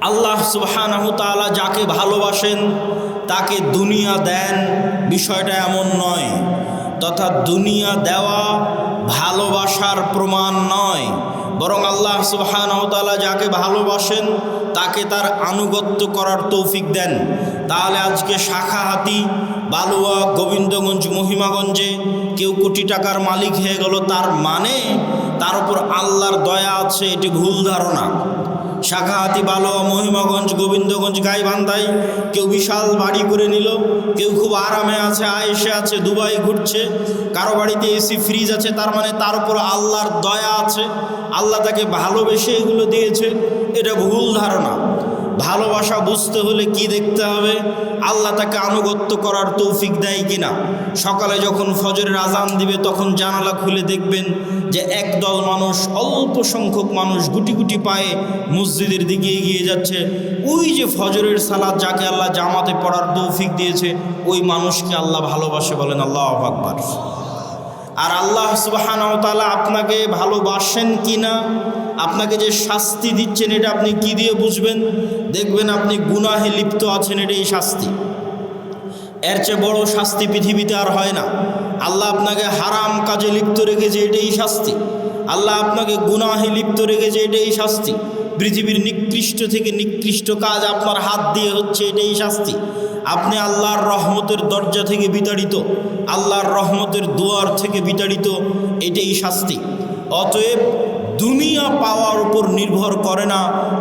আল্লাহ সুবহানাহু ওয়া তাআলা যাকে ভালোবাসেন তাকে দুনিয়া দেন, বিষয়টা এমন নয়। তথা দুনিয়া দেওয়া ভালোবাসার প্রমাণ নয়, বরং আল্লাহ সুবহানাহু ওয়া তাআলা যাকে ভালোবাসেন তাকে তার আনুগত্য করার তৌফিক দেন। তাহলে আজকে শাখাহাতি, বালুয়া, গোবিন্দগঞ্জ, মহিমাগঞ্জে কেউ কোটি টাকার মালিক হয়ে গেল, তার মানে তার উপর আল্লাহর দয়া আছে, এটি ভুল ধারণা। শাখাহাতি, বালোয়া, মহিমাগঞ্জ, গোবিন্দগঞ্জ, গাইবান্ধায় কেউ বিশাল বাড়ি করে নিল, কেউ খুব আরামে আছে, আয়েশে আছে, দুবাই ঘুরছে, কারো বাড়িতে এসি ফ্রিজ আছে। তার মানে তার উপর আল্লাহর দয়া আছে, আল্লাহ তাকে ভালোবেসে এগুলো দিয়েছে। এটা ভুল ধারণা। ভালোবাসা বুঝতে হলে কি দেখতে হবে? আল্লাহ তাকে আনুগত্য করার তৌফিক দেয় কিনা। সকালে যখন ফজরের আজান দিবে তখন জানালা খুলে দেখবেন যে একদল মানুষ, অল্প সংখ্যক মানুষ গুটি গুটি পায়ে মসজিদের দিকে এগিয়ে যাচ্ছে। ওই যে ফজরের সালাত যাকে আল্লাহ জামাতে পড়ার তৌফিক দিয়েছে, ওই মানুষকে আল্লাহ ভালোবাসে। বলেন আল্লাহু আকবার। আর আল্লাহ সুবহানাহু ওয়া তাআলা আপনাকে ভালোবাসেন কিনা, আপনাকে যে শাস্তি দিচ্ছেন, এটা আপনি কি দিয়ে বুঝবেন? দেখবেন আপনি গুনাহে লিপ্ত আছেন, এটাই শাস্তি। এর চেয়ে বড় শাস্তি পৃথিবীতে আর হয় না। আল্লাহ আপনাকে হারাম কাজে লিপ্ত রেখেছে, এটাই শাস্তি। আল্লাহ আপনাকে গুনাহে লিপ্ত রেখেছে, এটাই শাস্তি। পৃথিবীর নিকৃষ্ট থেকে নিকৃষ্ট কাজ আপনার হাত দিয়ে হচ্ছে, এটাই শাস্তি। আপনি আল্লাহর রহমতের দরজা থেকে বিতাড়িত, আল্লাহর রহমতের দুয়ার থেকে বিতাড়িত, এটাই শাস্তি। অতএব দুনিয়া পাওয়ার উপর নির্ভর করে না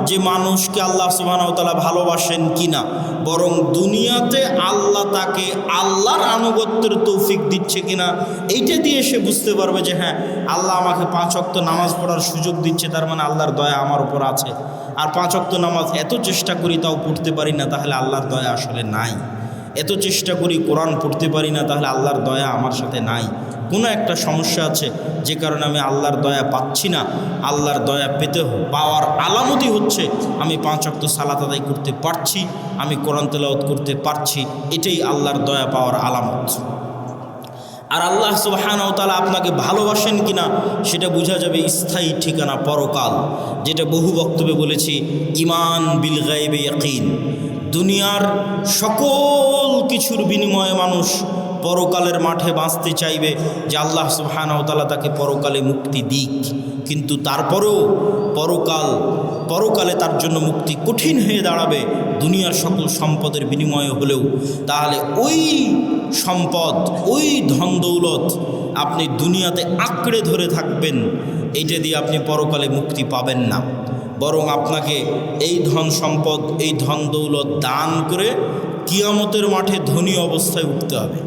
যে মানুষকে আল্লাহ সুবহানাহু ওয়া তাআলা ভালোবাসেন কিনা, বরং দুনিয়াতে আল্লাহ তাকে আল্লাহর আনুগত্যের তৌফিক দিচ্ছে কিনা, এইটা দিয়ে সে বুঝতে পারবে যে হ্যাঁ, আল্লাহ আমাকে 5 ওয়াক্ত নামাজ পড়ার সুযোগ দিচ্ছে, তার মানে আল্লাহর দয়া আমার উপর আছে। আর 5 ওয়াক্ত নামাজ এত চেষ্টা করি তাও পড়তে পারি না, তাহলে আল্লাহর দয়া আসলে নাই। এত চেষ্টা করি কোরআন পড়তে পারি না, তাহলে আল্লাহর দয়া আমার সাথে নাই। কোনো একটা সমস্যা আছে যে কারণে আমি আল্লাহর দয়া পাচ্ছি না। আল্লাহর দয়া পেতে পাওয়ার আলামতই হচ্ছে আমি 5 ওয়াক্ত সালাত আদায় করতে পারছি, আমি কোরআন তেলাওয়াত করতে পারছি, এটাই আল্লাহর দয়া পাওয়ার আলামত। আর আল্লাহ সুবহানাহু ওয়া তাআলা আপনাকে ভালোবাসেন কিনা সেটা বোঝা যাবে স্থায়ী ঠিকানা পরকাল, যেটা বহু বক্তব্যে বলেছি, ঈমান বিল গায়বে ইয়াকিন। দুনিয়ার সকল কিছুর বিনিময়ে মানুষ পরকালের মাঠে বাঁচতে চাইবে যে আল্লাহ সুবহানাহু ওয়া তাআলা তাকে পরকালে মুক্তি দিক, কিন্তু তারপরেও পরকালে তার জন্য মুক্তি কঠিন হয়ে দাঁড়াবে দুনিয়ার সকল সম্পদের বিনিময়ে হলেও। তাহলে ওই সম্পদ, ওই ধন দৌলত আপনি দুনিয়াতে আঁকড়ে ধরে থাকবেন, এইটা দিয়ে আপনি পরকালে মুক্তি পাবেন না। বরং আপনাকে এই ধন সম্পদ, এই ধন দৌলত দান করে কিয়ামতের মাঠে ধনী অবস্থায় উঠতে হবে,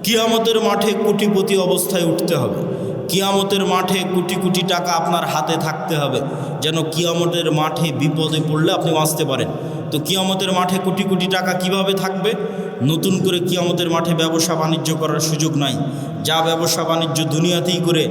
কিয়ামতের মাঠে কোটিপতি অবস্থায় উঠতে হবে, কিয়ামতের মাঠে কোটি কোটি টাকা আপনার হাতে থাকতে হবে, যেন কিয়ামতের মাঠে বিপদে পড়লে আপনি বাঁচতে পারেন। তো কিয়ামতের মাঠে কোটি কোটি টাকা কিভাবে থাকবে? নতুন করে কিয়ামতের মাঠে ব্যবসা বাণিজ্য করার সুযোগ নাই। যা ব্যবসা বাণিজ্য দুনিয়াতেই করে,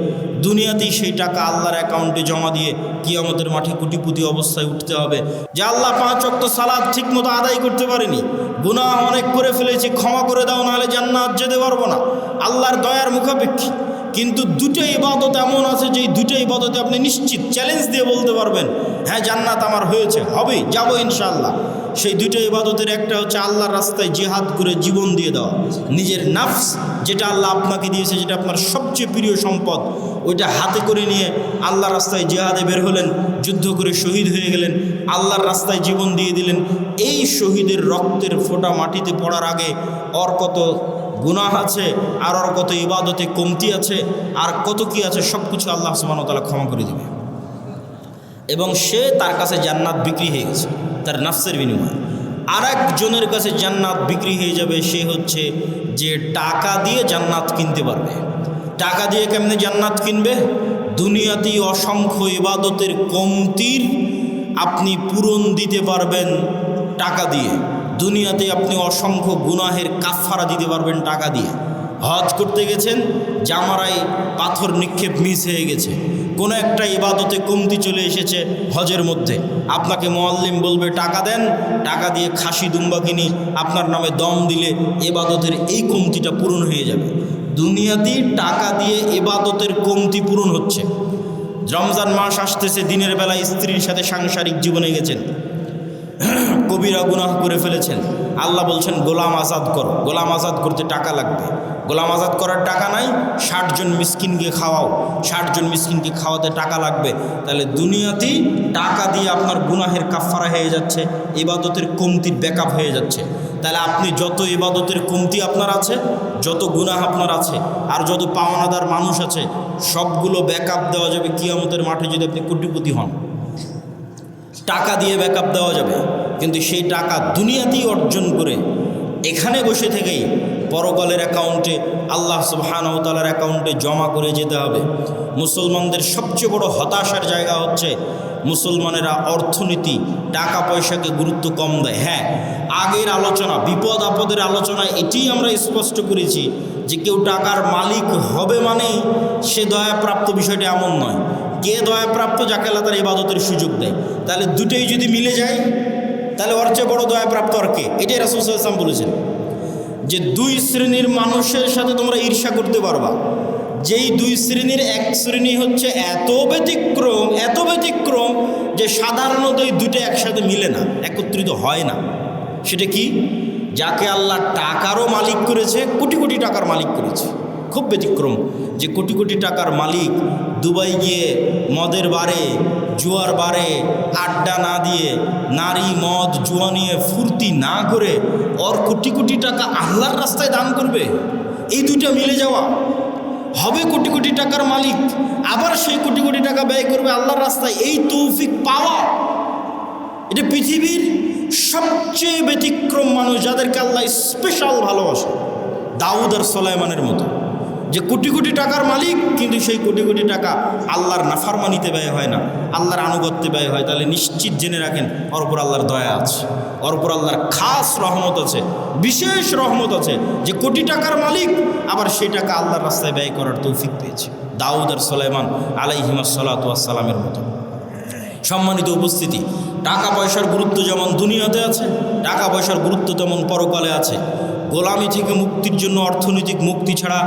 দুনিয়াতেই সেই টাকা আল্লাহর অ্যাকাউন্টে জমা দিয়ে কিয়ামতের মাঠে কোটিপতি অবস্থায় উঠতে হবে। যে আল্লাহ 5 ওয়াক্ত সালাত ঠিক মতো আদায় করতে পারিনি, গুনাহ অনেক করে ফেলেছি, ক্ষমা করে দাও, নাহলে জান্নাত যেতে পারবো না, আল্লাহর দয়ার মুখাপেক্ষী। কিন্তু দুটো ইবাদত এমন আছে যে দুটো ইবাদতে আপনি নিশ্চিত চ্যালেঞ্জ দিয়ে বলতে পারবেন হ্যাঁ জান্নাত আমার হয়েছে, হবে, যাবো ইনশাআল্লাহ। সেই দুটো ইবাদতের একটা হচ্ছে আল্লাহর রাস্তায় জিহাদ করে জীবন দিয়ে দেওয়া। নিজের নাফস যেটা আল্লাহ আপনাকে দিয়েছে, যেটা আপনার সবচেয়ে প্রিয় সম্পদ, ওইটা হাতে করে নিয়ে আল্লাহর রাস্তায় জিহাদে বের হলেন, যুদ্ধ করে শহীদ হয়ে গেলেন, আল্লাহর রাস্তায় জীবন দিয়ে দিলেন। এই শহীদের রক্তের ফোঁটা মাটিতে পড়ার আগে ওর কত গুনাহ আছে, আর ওর কত ইবাদতে কমতি আছে, আর কত কি আছে, সব কিছু আল্লাহ সুবহানাহু ওয়া তাআলা ক্ষমা করে দেবে। এবং সে তার কাছে জান্নাত বিক্রি হয়ে গেছে তার নাফসের বিনিময়ে। আর একজনের কাছে জান্নাত বিক্রি হয়ে যাবে, সে হচ্ছে যে টাকা দিয়ে জান্নাত কিনতে পারবে। টাকা দিয়ে কেমনে জান্নাত কিনবে? দুনিয়াতেই অসংখ্য ইবাদতের কমতির আপনি পূরণ দিতে পারবেন টাকা দিয়ে। দুনিয়াতে আপনি অসংখ্য গুনাহের কাফারা দিতে পারবেন টাকা দিয়ে। হজ করতে গেছেন, জামারায় পাথর নিক্ষেপ মিস হয়ে গেছে, কোনো একটা ইবাদতে কমতি চলে এসেছে হজের মধ্যে, আপনাকে মুআল্লিম বলবে টাকা দেন, টাকা দিয়ে খাসি দুম্বা কিনি আপনার নামে দম দিলে ইবাদতের এই কমতিটা পূরণ হয়ে যাবে। দুনিয়াতেই টাকা দিয়ে ইবাদতের কমতি পূরণ হচ্ছে। রমজান মাস আসতেছে, দিনের বেলায় স্ত্রীর সাথে সাংসারিক জীবনে গেছেন, কবিরা গুনাহ করে ফেলেছেন, আল্লাহ বলছেন গোলাম আজাদ করো। গোলাম আজাদ করতে টাকা লাগবে, গোলাম আজাদ করার টাকা নাই, 60 জন মিসকিনকে খাওয়াও, 60 জন মিসকিনকে খাওয়াতে টাকা লাগবে। তাহলে দুনিয়াতেই টাকা দিয়ে আপনার গুনাহের কাফারা হয়ে যাচ্ছে, ইবাদতের কমতির ব্যাকআপ হয়ে যাচ্ছে। তাহলে আপনি যত ইবাদতের কমতি আপনার আছে, যত গুনাহ আপনার আছে, আর যত পাওনাদার মানুষ আছে, সবগুলো ব্যাকআপ দেওয়া যাবে কিয়ামতের মাঠে যদি আপনি কোটিপতি হন। টাকা দিয়ে ব্যাকআপ দেওয়া যাবে, কিন্তু সেই টাকা দুনিয়াতেই অর্জন করে এখানে বসে থেকেই পরকালের অ্যাকাউন্টে আল্লাহ সুবহানাহু ওয়া তাআলার অ্যাকাউন্টে জমা করে যেতে হবে। মুসলমানদের সবচেয়ে বড় হতাশার জায়গা হচ্ছে মুসলমানেরা অর্থনীতি, টাকা পয়সাকে গুরুত্ব কম দেয়। হ্যাঁ, আগের আলোচনা, বিপদ আপদের আলোচনায় এটি আমরা স্পষ্ট করেছি যে কেউ টাকার মালিক হবে মানে সে দয়াপ্রাপ্ত, বিষয়টি এমন নয়। কে দয়াপ্রাপ্ত? যাকে আল্লাহ তার ইবাদতের সুযোগ দেয়। তাহলে দুটোই যদি মিলে যায় তাহলে ওর চেয়ে বড় দয়াপ্রাপ্ত আর কে? এটাই রাসূল সাল্লাল্লাহু আলাইহি ওয়াসাল্লাম বলেছেন যে দুই শ্রেণীর মানুষের সাথে তোমরা ঈর্ষা করতে পারবা। যেই দুই শ্রেণীর এক শ্রেণী হচ্ছে এত ব্যতিক্রম যে সাধারণত এই দুটো একসাথে মিলে না, একত্রিত হয় না। সেটা কি? যাকে আল্লাহ টাকারও মালিক করেছে, কোটি কোটি টাকার মালিক করেছে। খুব ব্যতিক্রম যে কোটি কোটি টাকার মালিক দুবাই গিয়ে মদের বারে, জুয়ার বারে আড্ডা না দিয়ে, নারী মদ জুয়া নিয়ে ফুর্তি না করে ওর কোটি কোটি টাকা আল্লাহর রাস্তায় দান করবে। এই দুইটা মিলে যাওয়া, হবে কোটি কোটি টাকার মালিক, আবার সেই কোটি কোটি টাকা ব্যয় করবে আল্লাহর রাস্তায়। এই তৌফিক পাওয়া, এটা পৃথিবীর সবচেয়ে ব্যতিক্রম মানুষ, যাদেরকে আল্লাহ স্পেশাল ভালোবাসে। দাউদ আর সুলাইমানের মতো, যে কোটি কোটি টাকার মালিক, কিন্তু সেই কোটি কোটি টাকা আল্লাহর নাফরমানিতে ব্যয় হয় না, আল্লাহর আনুগত্যে ব্যয় হয়। তাহলে নিশ্চিত জেনে রাখেন ওর উপর আল্লাহর দয়া আছে, ওর উপর আল্লাহর খাস রহমত আছে, বিশেষ রহমত আছে, যে কোটি টাকার মালিক আবার সেই টাকা আল্লাহর রাস্তায় ব্যয় করার তৌফিক পেয়েছে। দাউদ আর সুলাইমান আলাইহিমাস সালাতু ওয়াস সালামের মতো। সম্মানিত উপস্থিতি, টাকা পয়সার গুরুত্ব যেমন দুনিয়াতে আছে, টাকা পয়সার গুরুত্ব তেমন পরকালে আছে। গোলামি থেকে মুক্তির জন্য অর্থনৈতিক মুক্তি ছাড়া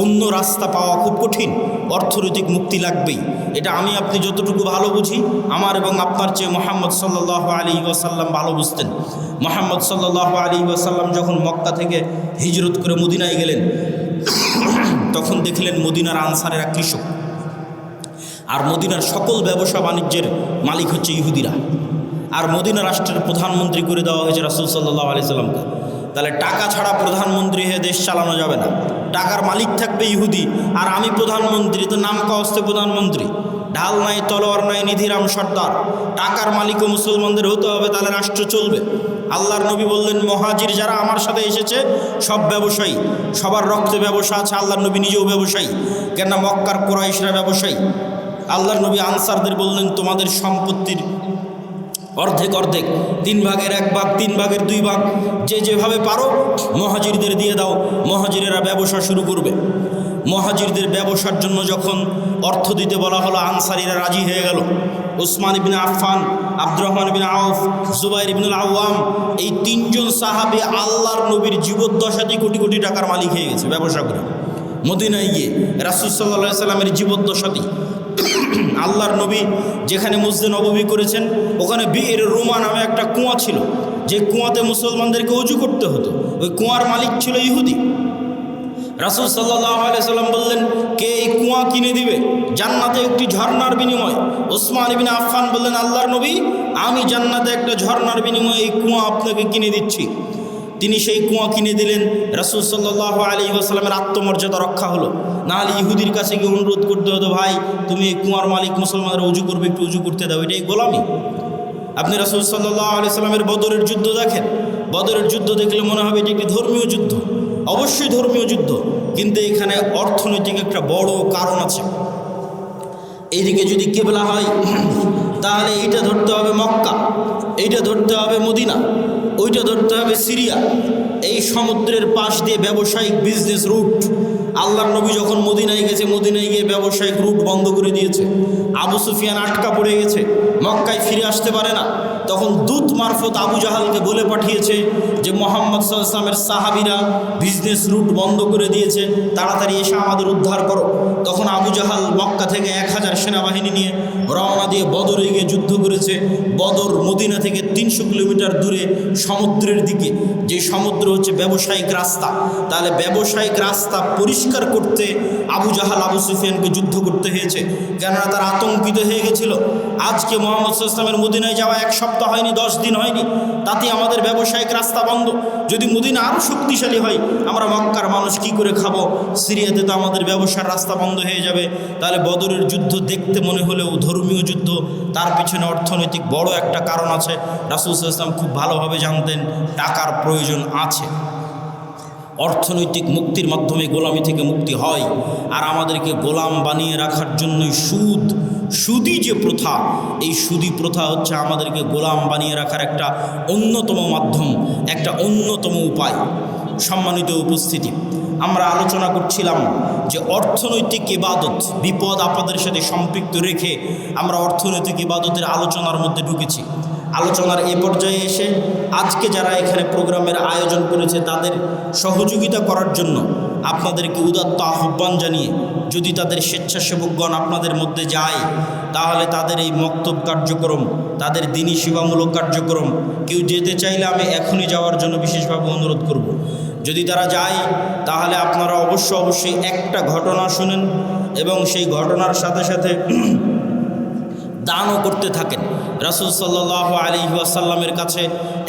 অন্য রাস্তা পাওয়া খুব কঠিন। অর্থনৈতিক মুক্তি লাগবেই, এটা আমি আপনি যতটুকু ভালো বুঝি, আমার এবং আপনার চেয়ে মুহাম্মদ সাল্লাল্লাহু আলাইহি ওয়াসাল্লাম ভালো বুঝতেন। মুহাম্মদ সাল্লাল্লাহু আলাইহি ওয়াসাল্লাম যখন মক্কা থেকে হিজরত করে মদিনায় গেলেন, তখন দেখলেন মদিনার আনসারেরা কৃষক, আর মদিনার সকল ব্যবসা বাণিজ্যের মালিক হচ্ছে ইহুদিরা। আর মদিনা রাষ্ট্রের প্রধানমন্ত্রী করে দেওয়া হয়েছে রাসূল সাল্লাল্লাহু আলাইহি সাল্লামকে। তাহলে টাকা ছাড়া প্রধানমন্ত্রী হয়ে দেশ চালানো যাবে না, টাকার মালিক থাকবে ইহুদি, আর আমি প্রধানমন্ত্রী, তো নাম কাওয়াস্তে প্রধানমন্ত্রী, ঢাল নাই তলোয়ার নাই নিধিরাম সর্দার। টাকার মালিকও মুসলমানদের হতে হবে, তাহলে রাষ্ট্র চলবে। আল্লাহর নবী বললেন, মুহাজির যারা আমার সাথে এসেছে সব ব্যবসায়ী, সবার রক্তে ব্যবসা আছে। আল্লাহর নবী নিজেও ব্যবসায়ী, কেননা মক্কার কুরাইশরা ব্যবসায়ী। আল্লাহর নবী আনসারদের বললেন, তোমাদের সম্পত্তির অর্ধেক অর্ধেক, 3 ভাগের 1 ভাগ, 3 ভাগের 2 ভাগ, যে যেভাবে পারো মুহাজিরদের দিয়ে দাও। মুহাজিরেরা ব্যবসা শুরু করবে। মুহাজিরদের ব্যবসার জন্য যখন অর্থ দিতে বলা হলো, আনসারীরা রাজি হয়ে গেল। উসমান ইবনে আফফান, আব্দুর রহমান ইবনে আউফ, জুবাইর ইবনুল আওয়াম, এই 3 জন সাহাবী আল্লাহর নবীর জীবদ্দশাতেই কোটি কোটি টাকার মালিক হয়ে গেছে ব্যবসা করে। মদিনায় গিয়ে রাসূল সাল্লাল্লাহু আলাইহি সাল্লামের জীবদ্দশাতেই আল্লাহর নবী যেখানে মসজিদে নববী করেছেন, ওখানে বিয়ের রুমা নামে একটা কুয়া ছিল, যে কুয়াতে মুসলমানদেরকে ওযু করতে হতো। ওই কুয়ার মালিক ছিল ইহুদি। রাসূল সাল্লাল্লাহু আলাইহি সাল্লাম বললেন, কে এই কুয়া কিনে দিবে জান্নাতে একটি ঝর্ণার বিনিময়ে? ওসমান ইবনে আফফান বললেন, আল্লাহর নবী, আমি জান্নাতে একটা ঝর্ণার বিনিময়ে এই কুয়া আপনাকে কিনে দিচ্ছি। তিনি সেই কুয়া কিনে দিলেন। রাসূল সাল্লাল্লাহু আলাইহি ওয়াসাল্লামের আত্মমর্যাদা রক্ষা হলো। নাহলে ইহুদির কাছে গিয়ে অনুরোধ করতে হতো, ভাই তুমি এই কুয়ার মালিক, মুসলমানরা উজু করবে, একটু উজু করতে দাও। এটাই গোলামি। আপনি রাসূল সাল্লাল্লাহু আলাইহি ওয়াসাল্লামের বদরের যুদ্ধ দেখেন, বদরের যুদ্ধ দেখলে মনে হবে এটি একটি ধর্মীয় যুদ্ধ, অবশ্যই ধর্মীয় যুদ্ধ, কিন্তু এখানে অর্থনৈতিক একটা বড় কারণ আছে। এইদিকে যদি কিবলা হয় তাহলে এইটা ধরতে হবে মক্কা, এইটা ধরতে হবে মদিনা, ওইটা ধরতে হবে সিরিয়া। এই সমুদ্রের পাশ দিয়ে ব্যবসায়িক বিজনেস রুট। আল্লাহর নবী যখন মদিনায় গেছে, মদিনায় গিয়ে ব্যবসায়িক রুট বন্ধ করে দিয়েছে। আবু সুফিয়ান আটকা পড়ে গেছে, মক্কায় ফিরে আসতে পারে না। তখন দূত মারফত আবু জাহালকে বলে পাঠিয়েছে যে মুহাম্মদ সাল্লাল্লাহু আলাইহি ওয়াসাল্লামের সাহাবীরা বিজনেস রুট বন্ধ করে দিয়েছে, তাড়াতাড়ি এসে আমাদের উদ্ধার করো। তখন আবু জাহাল মক্কা থেকে 1000 সেনাবাহিনী নিয়ে রওনা দিয়ে বদরে গিয়ে যুদ্ধ করেছে। বদর মদিনা থেকে 300 কিলোমিটার দূরে সমুদ্রের দিকে, যে সমুদ্র হচ্ছে ব্যবসায়িক রাস্তা। তাহলে ব্যবসায়িক রাস্তা পরিষ্কার পরিষ্কার করতে আবু জাহাল আবু সুফিয়ানকে যুদ্ধ করতে হয়েছে, কেননা তারা আতঙ্কিত হয়ে গেছিল। আজকে মুহাম্মদ সাল্লাল্লাহু আলাইহি ওয়াসাল্লামের মদিনায় যাওয়া 1 সপ্তাহ হয়নি, 10 দিন হয়নি, তাতে আমাদের ব্যবসায়িক রাস্তা বন্ধ। যদি মদিনা আরও শক্তিশালী হয়, আমরা মক্কার মানুষ কি করে খাবো? সিরিয়াতে তো আমাদের ব্যবসার রাস্তা বন্ধ হয়ে যাবে। তাহলে বদরের যুদ্ধ দেখতে মনে হলেও ধর্মীয় যুদ্ধ, তার পিছনে অর্থনৈতিক বড় একটা কারণ আছে। রাসূল সাল্লাল্লাহু আলাইহি ওয়াসাল্লাম খুব ভালোভাবে জানতেন টাকার প্রয়োজন আছে। অর্থনৈতিক মুক্তির মাধ্যমে গোলামি থেকে মুক্তি হয়, আর আমাদেরকে গোলাম বানিয়ে রাখার জন্যই সুদি যে প্রথা, এই সুদি প্রথা হচ্ছে আমাদেরকে গোলাম বানিয়ে রাখার একটা অন্যতম মাধ্যম, একটা অন্যতম উপায়। সম্মানিত উপস্থিতি, আমরা আলোচনা করছিলাম যে অর্থনৈতিক ইবাদত, বিপদ আপদের সাথে সম্পৃক্ত রেখে আমরা অর্থনৈতিক ইবাদতের আলোচনার মধ্যে ঢুকেছি। আলোচনার এ পর্যায়ে এসে আজকে যারা এখানে প্রোগ্রামের আয়োজন করেছে তাদের সহযোগিতা করার জন্য আপনাদেরকে উদাত্ত আহ্বান জানিয়ে, যদি তাদের স্বেচ্ছাসেবকগণ আপনাদের মধ্যে যায়, তাহলে তাদের এই মক্তব কার্যক্রম, তাদের দ্বীনি সেবামূলক কার্যক্রম কেউ যেতে চাইলে আমি এখনই যাওয়ার জন্য বিশেষভাবে অনুরোধ করব। যদি তারা যায় তাহলে আপনারা অবশ্যই একটা ঘটনা শুনেন এবং সেই ঘটনার সাথে সাথে দানও করতে থাকেন। রাসূল সাল্লাল্লাহু আলাইহি ওয়াসাল্লামের কাছে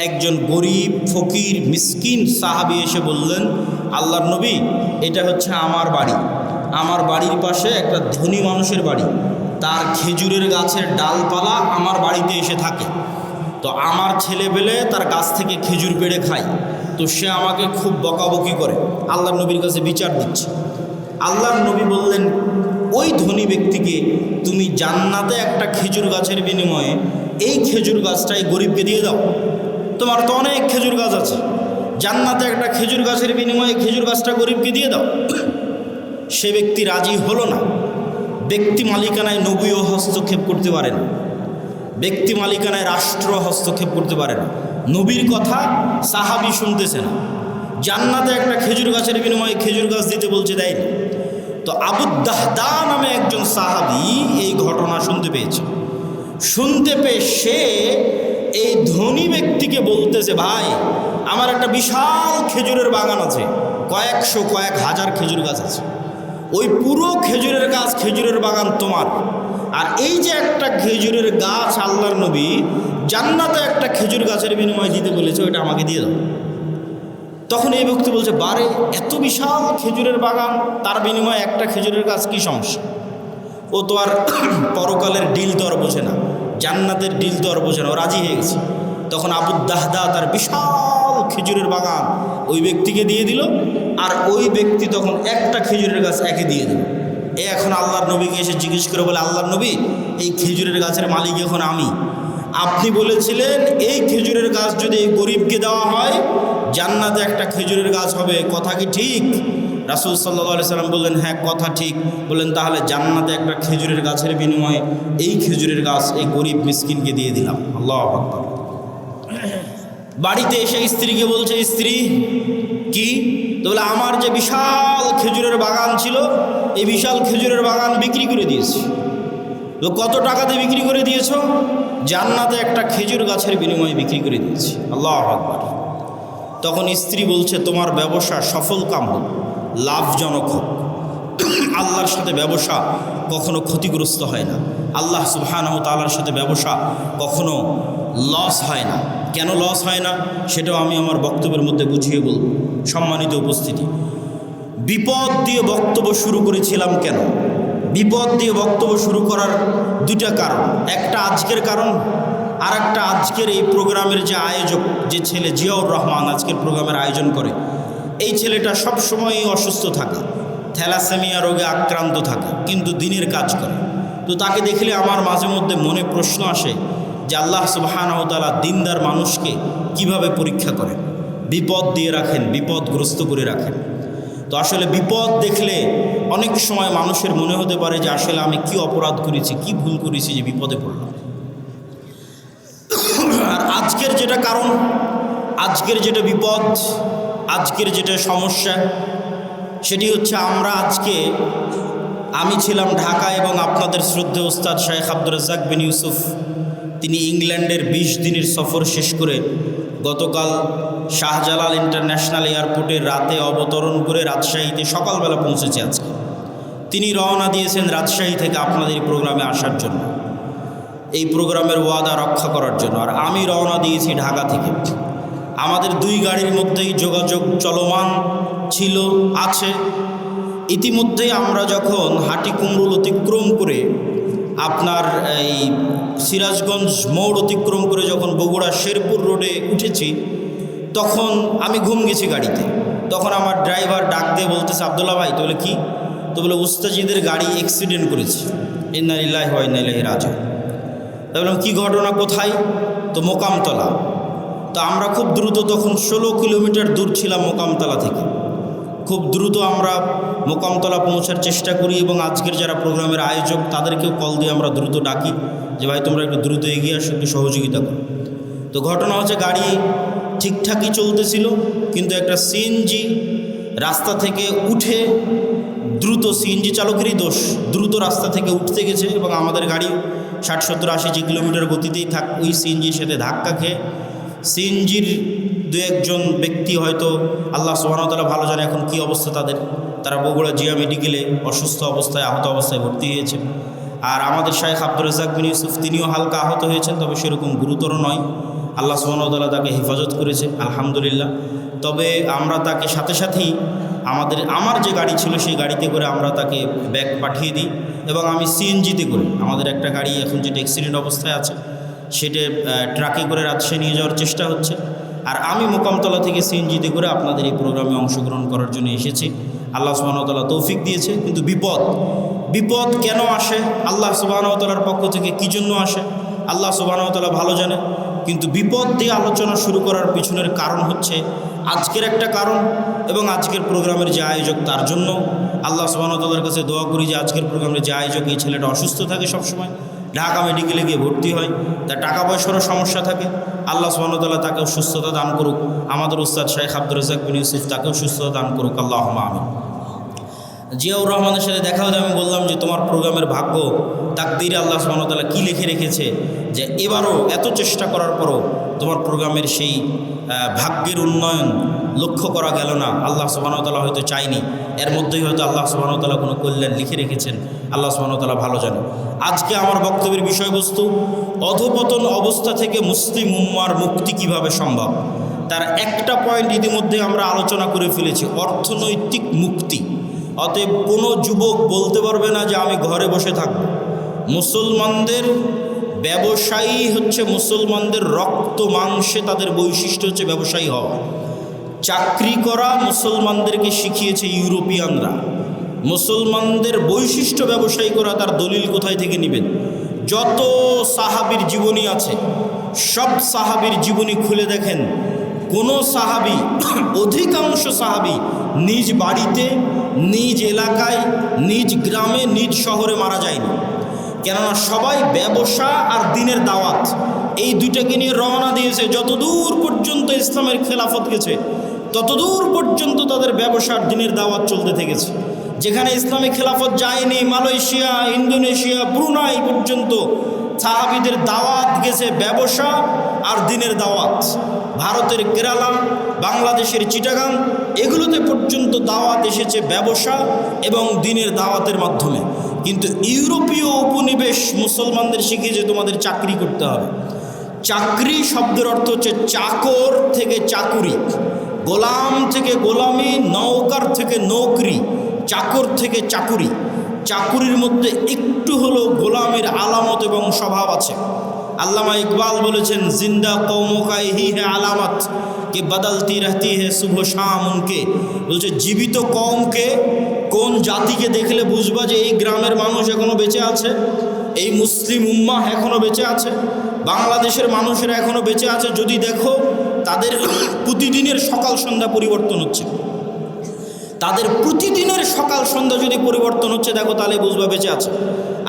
একজন গরিব ফকির মিসকিন সাহাবী এসে বললেন, আল্লাহর নবী, এটা হচ্ছে আমার বাড়ি, আমার বাড়ির পাশে একটা ধনী মানুষের বাড়ি, তার খেজুরের গাছের ডালপালা আমার বাড়িতে এসে থাকে, তো আমার ছেলেবেলে তার গাছ থেকে খেজুর পেড়ে খায়, তো সে আমাকে খুব বকাবকি করে, আল্লাহর নবীর কাছে বিচার দিচ্ছে। আল্লাহর নবী বললেন, ওই ধনী ব্যক্তিকে তুমি জান্নাতে একটা খেজুর গাছের বিনিময়ে এই খেজুর গাছটাই গরিবকে দিয়ে দাও। তোমার তো অনেক খেজুর গাছ আছে, জান্নাতে একটা খেজুর গাছের বিনিময়ে খেজুর গাছটা গরিবকে দিয়ে দাও। সে ব্যক্তি রাজি হলো না। ব্যক্তি মালিকানায় নবীও হস্তক্ষেপ করতে পারে না, ব্যক্তি মালিকানায় রাষ্ট্র হস্তক্ষেপ করতে পারে না। নবীর কথা সাহাবী শুনতেছে না, জান্নাতে একটা খেজুর গাছের বিনিময়ে খেজুর গাছ দিতে বলছে, দেয়নি। তো আবু দাহদা নামে একজন সাহাবী এই ঘটনা শুনতে পেয়েছে। শুনতে পেয়ে সে এই ধনী ব্যক্তিকে বলতেছে, ভাই, আমার একটা বিশাল খেজুরের বাগান আছে, কয়েক হাজার খেজুর গাছ আছে, ওই পুরো খেজুরের গাছ, খেজুরের বাগান তোমার, আর এই যে একটা খেজুরের গাছ আল্লাহর নবী জান্নাতে একটা খেজুর গাছের বিনিময়ে দিতে বলেছে, ওইটা আমাকে দিয়ে দাও। তখন এই ব্যক্তি বলছে, বারে, এত বিশাল খেজুরের বাগান, তার বিনিময়ে একটা খেজুরের গাছ, কি সমস্যা? ও তো আর পরকালের ডিল তো আর বোঝে না, জান্নাতের ডিল তো আর বোঝে না, ও রাজি হয়ে গেছে। তখন আবু দাহদা তার বিশাল খেজুরের বাগান ওই ব্যক্তিকে দিয়ে দিল, আর ওই ব্যক্তি তখন একটা খেজুরের গাছ একে দিয়ে দিল। এখন আল্লাহর নবীকে এসে জিজ্ঞেস করে বলে, আল্লাহর নবী, এই খেজুরের গাছের মালিক এখন আমি, আপনি বলেছিলেন এই খেজুরের গাছ যদি এই গরিবকে দেওয়া হয় জান্নাতে একটা খেজুরের গাছ হবে, কথা কি ঠিক? রাসূল সাল্লাল্লাহু আলাইহি সাল্লাম বললেন, হ্যাঁ, কথা ঠিক। বললেন, তাহলে জান্নাতে একটা খেজুরের গাছের বিনিময়ে এই খেজুরের গাছ এই গরিব মিসকিনকে দিয়ে দিলাম। আল্লাহু আকবার। বাড়িতে এসে স্ত্রীকে বলছে, স্ত্রী, কি? তো বলে, আমার যে বিশাল খেজুরের বাগান ছিল, এই বিশাল খেজুরের বাগান বিক্রি করে দিয়েছি। তো কত টাকাতে বিক্রি করে দিয়েছ? জান্নাতে একটা খেজুর গাছের বিনিময়ে বিক্রি করে দিয়েছি। আল্লাহু আকবার। তখন স্ত্রী বলছে, তোমার ব্যবসা সফল কাম হোক, লাভজনক হোক। আল্লাহর সাথে ব্যবসা কখনো ক্ষতিগ্রস্ত হয় না, আল্লাহ সুবহানাহু ওয়া তাআলার সাথে ব্যবসা কখনো লস হয় না। কেন লস হয় না সেটাও আমি আমার বক্তব্যের মধ্যে বুঝিয়ে বলব। সম্মানিত উপস্থিতি, বিপদ দিয়ে বক্তব্য শুরু করেছিলাম কেন? বিপদ দিয়ে বক্তব্য শুরু করার দুটা কারণ, একটা আজকের কারণ, আর একটা আজকের এই প্রোগ্রামের যে আয়োজক, যে ছেলে জিয়াউর রহমান আজকের প্রোগ্রামের আয়োজন করে, এই ছেলেটা সবসময়ই অসুস্থ থাকে, থ্যালাসেমিয়া রোগে আক্রান্ত থাকে, কিন্তু দিনের কাজ করে। তো তাকে দেখলে আমার মাঝে মধ্যে মনে প্রশ্ন আসে যে আল্লাহ সুবহানাহু ওয়া তাআলা দিনদার মানুষকে কিভাবে পরীক্ষা করেন, বিপদ দিয়ে রাখেন, বিপদগ্রস্ত করে রাখেন। তো আসলে বিপদ দেখলে অনেক সময় মানুষের মনে হতে পারে যে আসলে আমি কি অপরাধ করেছি, কি ভুল করেছি যে বিপদে পড়লাম। আর আজকের যেটা কারণ, আজকের যেটা বিপদ, আজকের যেটা সমস্যা, সেটি হচ্ছে আমি ছিলাম ঢাকা এবং আপনাদের শ্রদ্ধেয় ওস্তাদ শেখ আব্দুর রাজ্জাক বিন ইউসুফ, তিনি ইংল্যান্ডের 20 দিনের সফর শেষ করে গতকাল শাহজালাল ইন্টারন্যাশনাল এয়ারপোর্টে রাতে অবতরণ করে রাজশাহীতে সকালবেলা পৌঁছেছে আজকে। তিনি রওনা দিয়েছেন রাজশাহী থেকে আপনাদের প্রোগ্রামে আসার জন্য, এই প্রোগ্রামের ওয়াদা রক্ষা করার জন্য। আর আমি রওনা দিয়েছি ঢাকা থেকে। আমাদের দুই গাড়ির মধ্যেই যোগাযোগ চলমান ছিল, আছে। ইতিমধ্যেই আমরা যখন হাটিকুমরুল অতিক্রম করে আপনার এই সিরাজগঞ্জ মোড় অতিক্রম করে যখন বগুড়া শেরপুর রোডে উঠেছি, তখন আমি ঘুম গেছি গাড়িতে। তখন আমার ড্রাইভার ডাক দিয়ে বলতেছে, আবদুল্লাহ ভাই। তো বলে কি? তো বলে উস্তাজিদের গাড়ি অ্যাক্সিডেন্ট করেছে। ইন্না লিল্লাহি ওয়া ইন্না ইলাইহি রাজিউন। তা বললাম কী ঘটনা, কোথায়? তো মোকামতলা। তো আমরা খুব দ্রুত, তখন 16 কিলোমিটার দূর ছিলাম মোকামতলা থেকে। খুব দ্রুত আমরা মোকামতলা পৌঁছার চেষ্টা করি এবং আজকের যারা প্রোগ্রামের আয়োজক তাদেরকেও কল দিয়ে আমরা দ্রুত ডাকি যে ভাই তোমরা একটু দ্রুত এগিয়ে আসো, একটু সহযোগিতা করো। তো ঘটনা হচ্ছে গাড়ি ঠিকঠাকই চলতেছিল, কিন্তু একটা সিএনজি রাস্তা থেকে উঠে দ্রুত, সিএনজি চালকেরই দোষ, দ্রুত রাস্তা থেকে উঠতে গেছে এবং আমাদের গাড়ি 60, 70, 80 কিলোমিটার গতিতেই ওই সিএনজির সাথে ধাক্কা খেয়ে সিএনজির দু একজন ব্যক্তি, হয়তো আল্লাহ সুবহানাহু ওয়া তাআলা ভালো জানে এখন কী অবস্থা তাদের, তারা বগুড়া জিয়া মেডিকেলে অসুস্থ অবস্থায়, আহত অবস্থায় ভর্তি হয়েছে। আর আমাদের শাইখ আব্দুর রাজ্জাক বিন ইউসুফ, তিনিও হালকা আহত হয়েছেন, তবে সেরকম গুরুতর নয়। আল্লাহ সুবহানাহু ওয়া তাআলা তাকে হেফাজত করেছে, আলহামদুলিল্লাহ। তবে আমরা তাকে সাথে সাথেই আমার যে গাড়ি ছিল সেই গাড়িতে করে আমরা তাকে ব্যাগ পাঠিয়ে দিই এবং আমি সিএনজিতে করে, আমাদের একটা গাড়ি এখন যেটা অ্যাক্সিডেন্ট অবস্থায় আছে সেটা ট্রাকে করে রাজশাহী নিয়ে যাওয়ার চেষ্টা হচ্ছে। আর আমি মোকামতলা থেকে সিএনজিতে করে আপনাদের এই প্রোগ্রামে অংশগ্রহণ করার জন্য এসেছি। আল্লাহ সুবহানাহু ওয়া তাআলা তৌফিক দিয়েছে। কিন্তু বিপদ কেন আসে, আল্লাহ সুবহানাহু ওয়া তাআলার পক্ষ থেকে কী জন্য আসে, আল্লাহ সুবহানাহু ওয়া তাআলা ভালো জানে। কিন্তু বিপদ দিয়ে আলোচনা শুরু করার পিছনের কারণ হচ্ছে আজকের একটা কারণ, এবং আজকের প্রোগ্রামের যে আয়োজক তার জন্য আল্লাহ সুবহানাহু ওয়া তাআলার কাছে দোয়া করি যে আজকের প্রোগ্রামের যে আয়োজক, এই ছেলেটা অসুস্থ থাকে সবসময়, ঢাকা মেডিকেলে গিয়ে ভর্তি হয়, তার টাকা পয়সারও সমস্যা থাকে। আল্লাহ সুবহানাহু ওয়া তাআলা তাকেও সুস্থতা দান করুক। আমাদের উস্তাদ শাইখ আব্দুর রাজ্জাক বিন ইউসুফ, তাকেও সুস্থতা দান করুক, আল্লাহুম্মা আমিন। জিয়াউর রহমানের সাথে দেখা হলে আমি বললাম যে তোমার প্রোগ্রামের ভাগ্য, তাকদীরে আল্লাহ সুবহানাহু ওয়া তাআলা কী লিখে রেখেছে যে এবারও এত চেষ্টা করার পরও তোমার প্রোগ্রামের সেই ভাগ্যের উন্নয়ন লক্ষ্য করা গেল না। আল্লাহ সুবহানাহু ওয়া তাআলা হয়তো চায়নি, এর মধ্যেই হয়তো আল্লাহ সুবহানাহু ওয়া তাআলা কোনো কল্যাণ লিখে রেখেছেন, আল্লাহ সুবহানাহু ওয়া তাআলা ভালো জানে। আজকে আমার বক্তব্যের বিষয়বস্তু, অধঃপতন অবস্থা থেকে মুসলিম উম্মার মুক্তি কিভাবে সম্ভব। তার একটা পয়েন্ট ইতিমধ্যে আমরা আলোচনা করে ফেলেছি, অর্থনৈতিক মুক্তি। অতএব কোনো যুবক বলতে পারবে না যে আমি ঘরে বসে থাকব। মুসলমানদের ব্যবসায়ী হচ্ছে, মুসলমানদের রক্ত মাংসে তাদের বৈশিষ্ট্য হচ্ছে ব্যবসায়ী হওয়া। চাকরি করা মুসলমানদেরকে শিখিয়েছে ইউরোপিয়ানরা। মুসলমানদের বৈশিষ্ট্য ব্যবসায়ী করা, তার দলিল কোথায় থেকে নেবেন? যত সাহাবীর জীবনী আছে, সব সাহাবীর জীবনী খুলে দেখেন, কোনো সাহাবী, অধিকাংশ সাহাবী নিজ বাড়িতে, নিজ এলাকায়, নিজ গ্রামে, নিজ শহরে মারা যায়নি। কেননা সবাই ব্যবসা আর দিনের দাওয়াত, এই দুইটাকে নিয়ে রওনা দিয়েছে। যতদূর পর্যন্ত ইসলামের খেলাফত গেছে ততদূর পর্যন্ত তাদের ব্যবসার দিনের দাওয়াত চলতে থেকেছে। যেখানে ইসলামী খেলাফত যায়নি, মালয়েশিয়া, ইন্দোনেশিয়া, ব্রুনাই পর্যন্ত সাহাবীদের দাওয়াত গেছে ব্যবসা আর দিনের দাওয়াত। ভারতের কেরালা, বাংলাদেশের চিটাগাং, এগুলোতে পর্যন্ত দাওয়াত এসেছে ব্যবসা এবং দিনের দাওয়াতের মাধ্যমে। কিন্তু ইউরোপীয় উপনিবেশ মুসলমানদের শিখিয়েছে তোমাদের চাকরি করতে হবে। চাকরি শব্দের অর্থ হচ্ছে চাকর থেকে চাকুরি, গোলাম থেকে গোলামি, নৌকার থেকে নৌকরি, চাকর থেকে চাকুরি। চাকুরির মধ্যে একটু হলো গোলামের আলামত এবং স্বভাব আছে। আল্লামা ইকবাল বলেছেন, জিন্দা কৌমকা হি হে আলামত কে বদলতি রহতি হে শুভ শাম উনকে। বলছে জীবিত কওমকে, কোন জাতিকে দেখলে বুঝবা যে এই গ্রামের মানুষ এখনো বেঁচে আছে, এই মুসলিম উম্মাহ এখনো বেঁচে আছে, বাংলাদেশের মানুষেরা এখনো বেঁচে আছে। যদি দেখো তাদের প্রতিদিনের সকাল সন্ধ্যা পরিবর্তন হচ্ছে, তাদের প্রতিদিনের সকাল সন্ধ্যা যদি পরিবর্তন হচ্ছে দেখো, তাহলে বুঝবা বেঁচে আছে।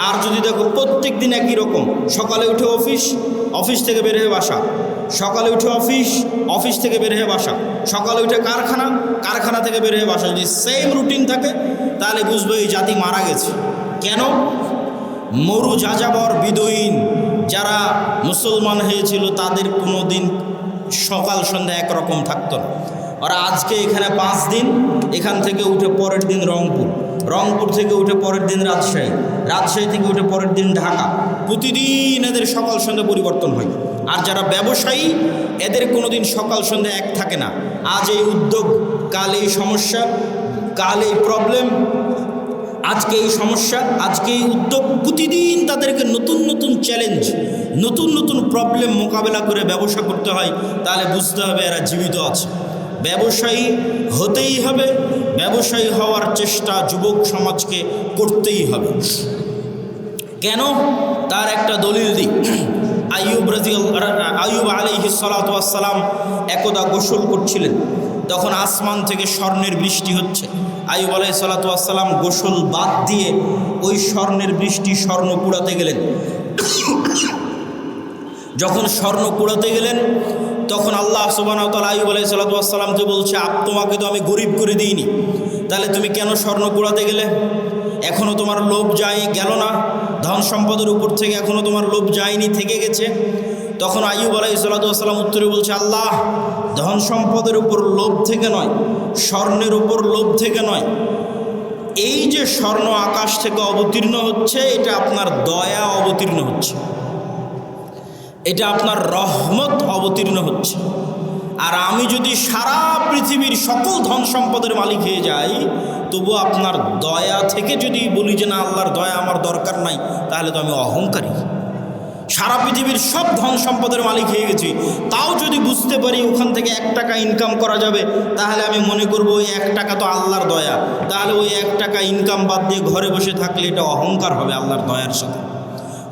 আর যদি দেখো প্রত্যেক দিন একই রকম, সকালে উঠে অফিস, অফিস থেকে বের হয়ে বাসা, সকালে উঠে অফিস, অফিস থেকে বের হয়ে বাসা, সকালে উঠে কারখানা, কারখানা থেকে বের হয়ে বাসা, যদি সেম রুটিন থাকে তাহলে বুঝবে এই জাতি মারা গেছে। কেন? মরু যাযাবর বিদয়ীন যারা মুসলমান হয়েছিল তাদের কোনো দিন সকাল সন্ধ্যা একরকম থাকতো না। ওরা আজকে এখানে 5 দিন, এখান থেকে উঠে পরের দিন রংপুর, রংপুর থেকে উঠে পরের দিন রাজশাহী, রাজশাহী থেকে উঠে পরের দিন ঢাকা। প্রতিদিন এদের সকাল সন্ধ্যা পরিবর্তন হয়। আর যারা ব্যবসায়ী এদের কোনো দিন সকাল সন্ধ্যা এক থাকে না। আজ এই উদ্যোগ, কাল এই সমস্যা, কাল এই প্রবলেম, আজকে এই সমস্যা, আজকে এই উদ্যোগ। প্রতিদিন তাদেরকে নতুন নতুন চ্যালেঞ্জ, নতুন নতুন প্রবলেম মোকাবেলা করে ব্যবসা করতে হয়। তাহলে বুঝতে হবে এরা জীবিত আছে। ব্যবসায়ী হতেই হবে, ব্যবসায়ী হওয়ার চেষ্টা যুবক সমাজকে করতেই হবে। কেন? তার একটা দলিল দিই। আইয়ুব আলাইহিস সালাতু ওয়াস সালাম একদা গোসল করছিলেন, তখন আসমান থেকে স্বর্ণের বৃষ্টি হচ্ছে। আইয়ুব আলাইহিস সালাতু ওয়াস সালাম গোসল বাদ দিয়ে ওই স্বর্ণের বৃষ্টি, স্বর্ণ কুড়াতে গেলেন। যখন স্বর্ণ কুড়াতে গেলেন তখন আল্লাহ সুবহানাহু ওয়া তাআলা আইয়ুব আলাইহিস সালাতু ওয়াস সালামকে বলছে, তোমাকে তো আমি গরিব করে দিইনি, তাহলে তুমি কেন স্বর্ণ কুড়াতে গেলে? এখনও তোমার লোভ গেল না? ধন সম্পদের উপর থেকে এখনও তোমার লোভ যায়নি, থেকে গেছে? তখন আইয়ুব আলাইহিস সালাতু ওয়াস সালাম উত্তরে বলছে, আল্লাহ, ধন সম্পদের উপর লোভ থেকে নয়, স্বর্ণের উপর লোভ থেকে নয়, এই যে স্বর্ণ আকাশ থেকে অবতীর্ণ হচ্ছে, এটা আপনার দয়া অবতীর্ণ হচ্ছে, এটা আপনার রহমত অবতীর্ণ হচ্ছে। আর আমি যদি সারা পৃথিবীর সকল ধন সম্পদের মালিক হয়ে যাই, তবু আপনার দয়া থেকে যদি বলি যে না, আল্লাহর দয়া আমার দরকার নাই, তাহলে তো আমি অহংকারী। সারা পৃথিবীর সব ধন সম্পদের মালিক হয়ে গেছি, তাও যদি বুঝতে পারি ওখান থেকে 1 টাকা ইনকাম করা যাবে, তাহলে আমি মনে করব ওই 1 টাকা তো আল্লাহর দয়া। তাহলে ওই 1 টাকা ইনকাম বাদ দিয়ে ঘরে বসে থাকলে এটা অহংকার হবে আল্লাহর দয়ার সাথে।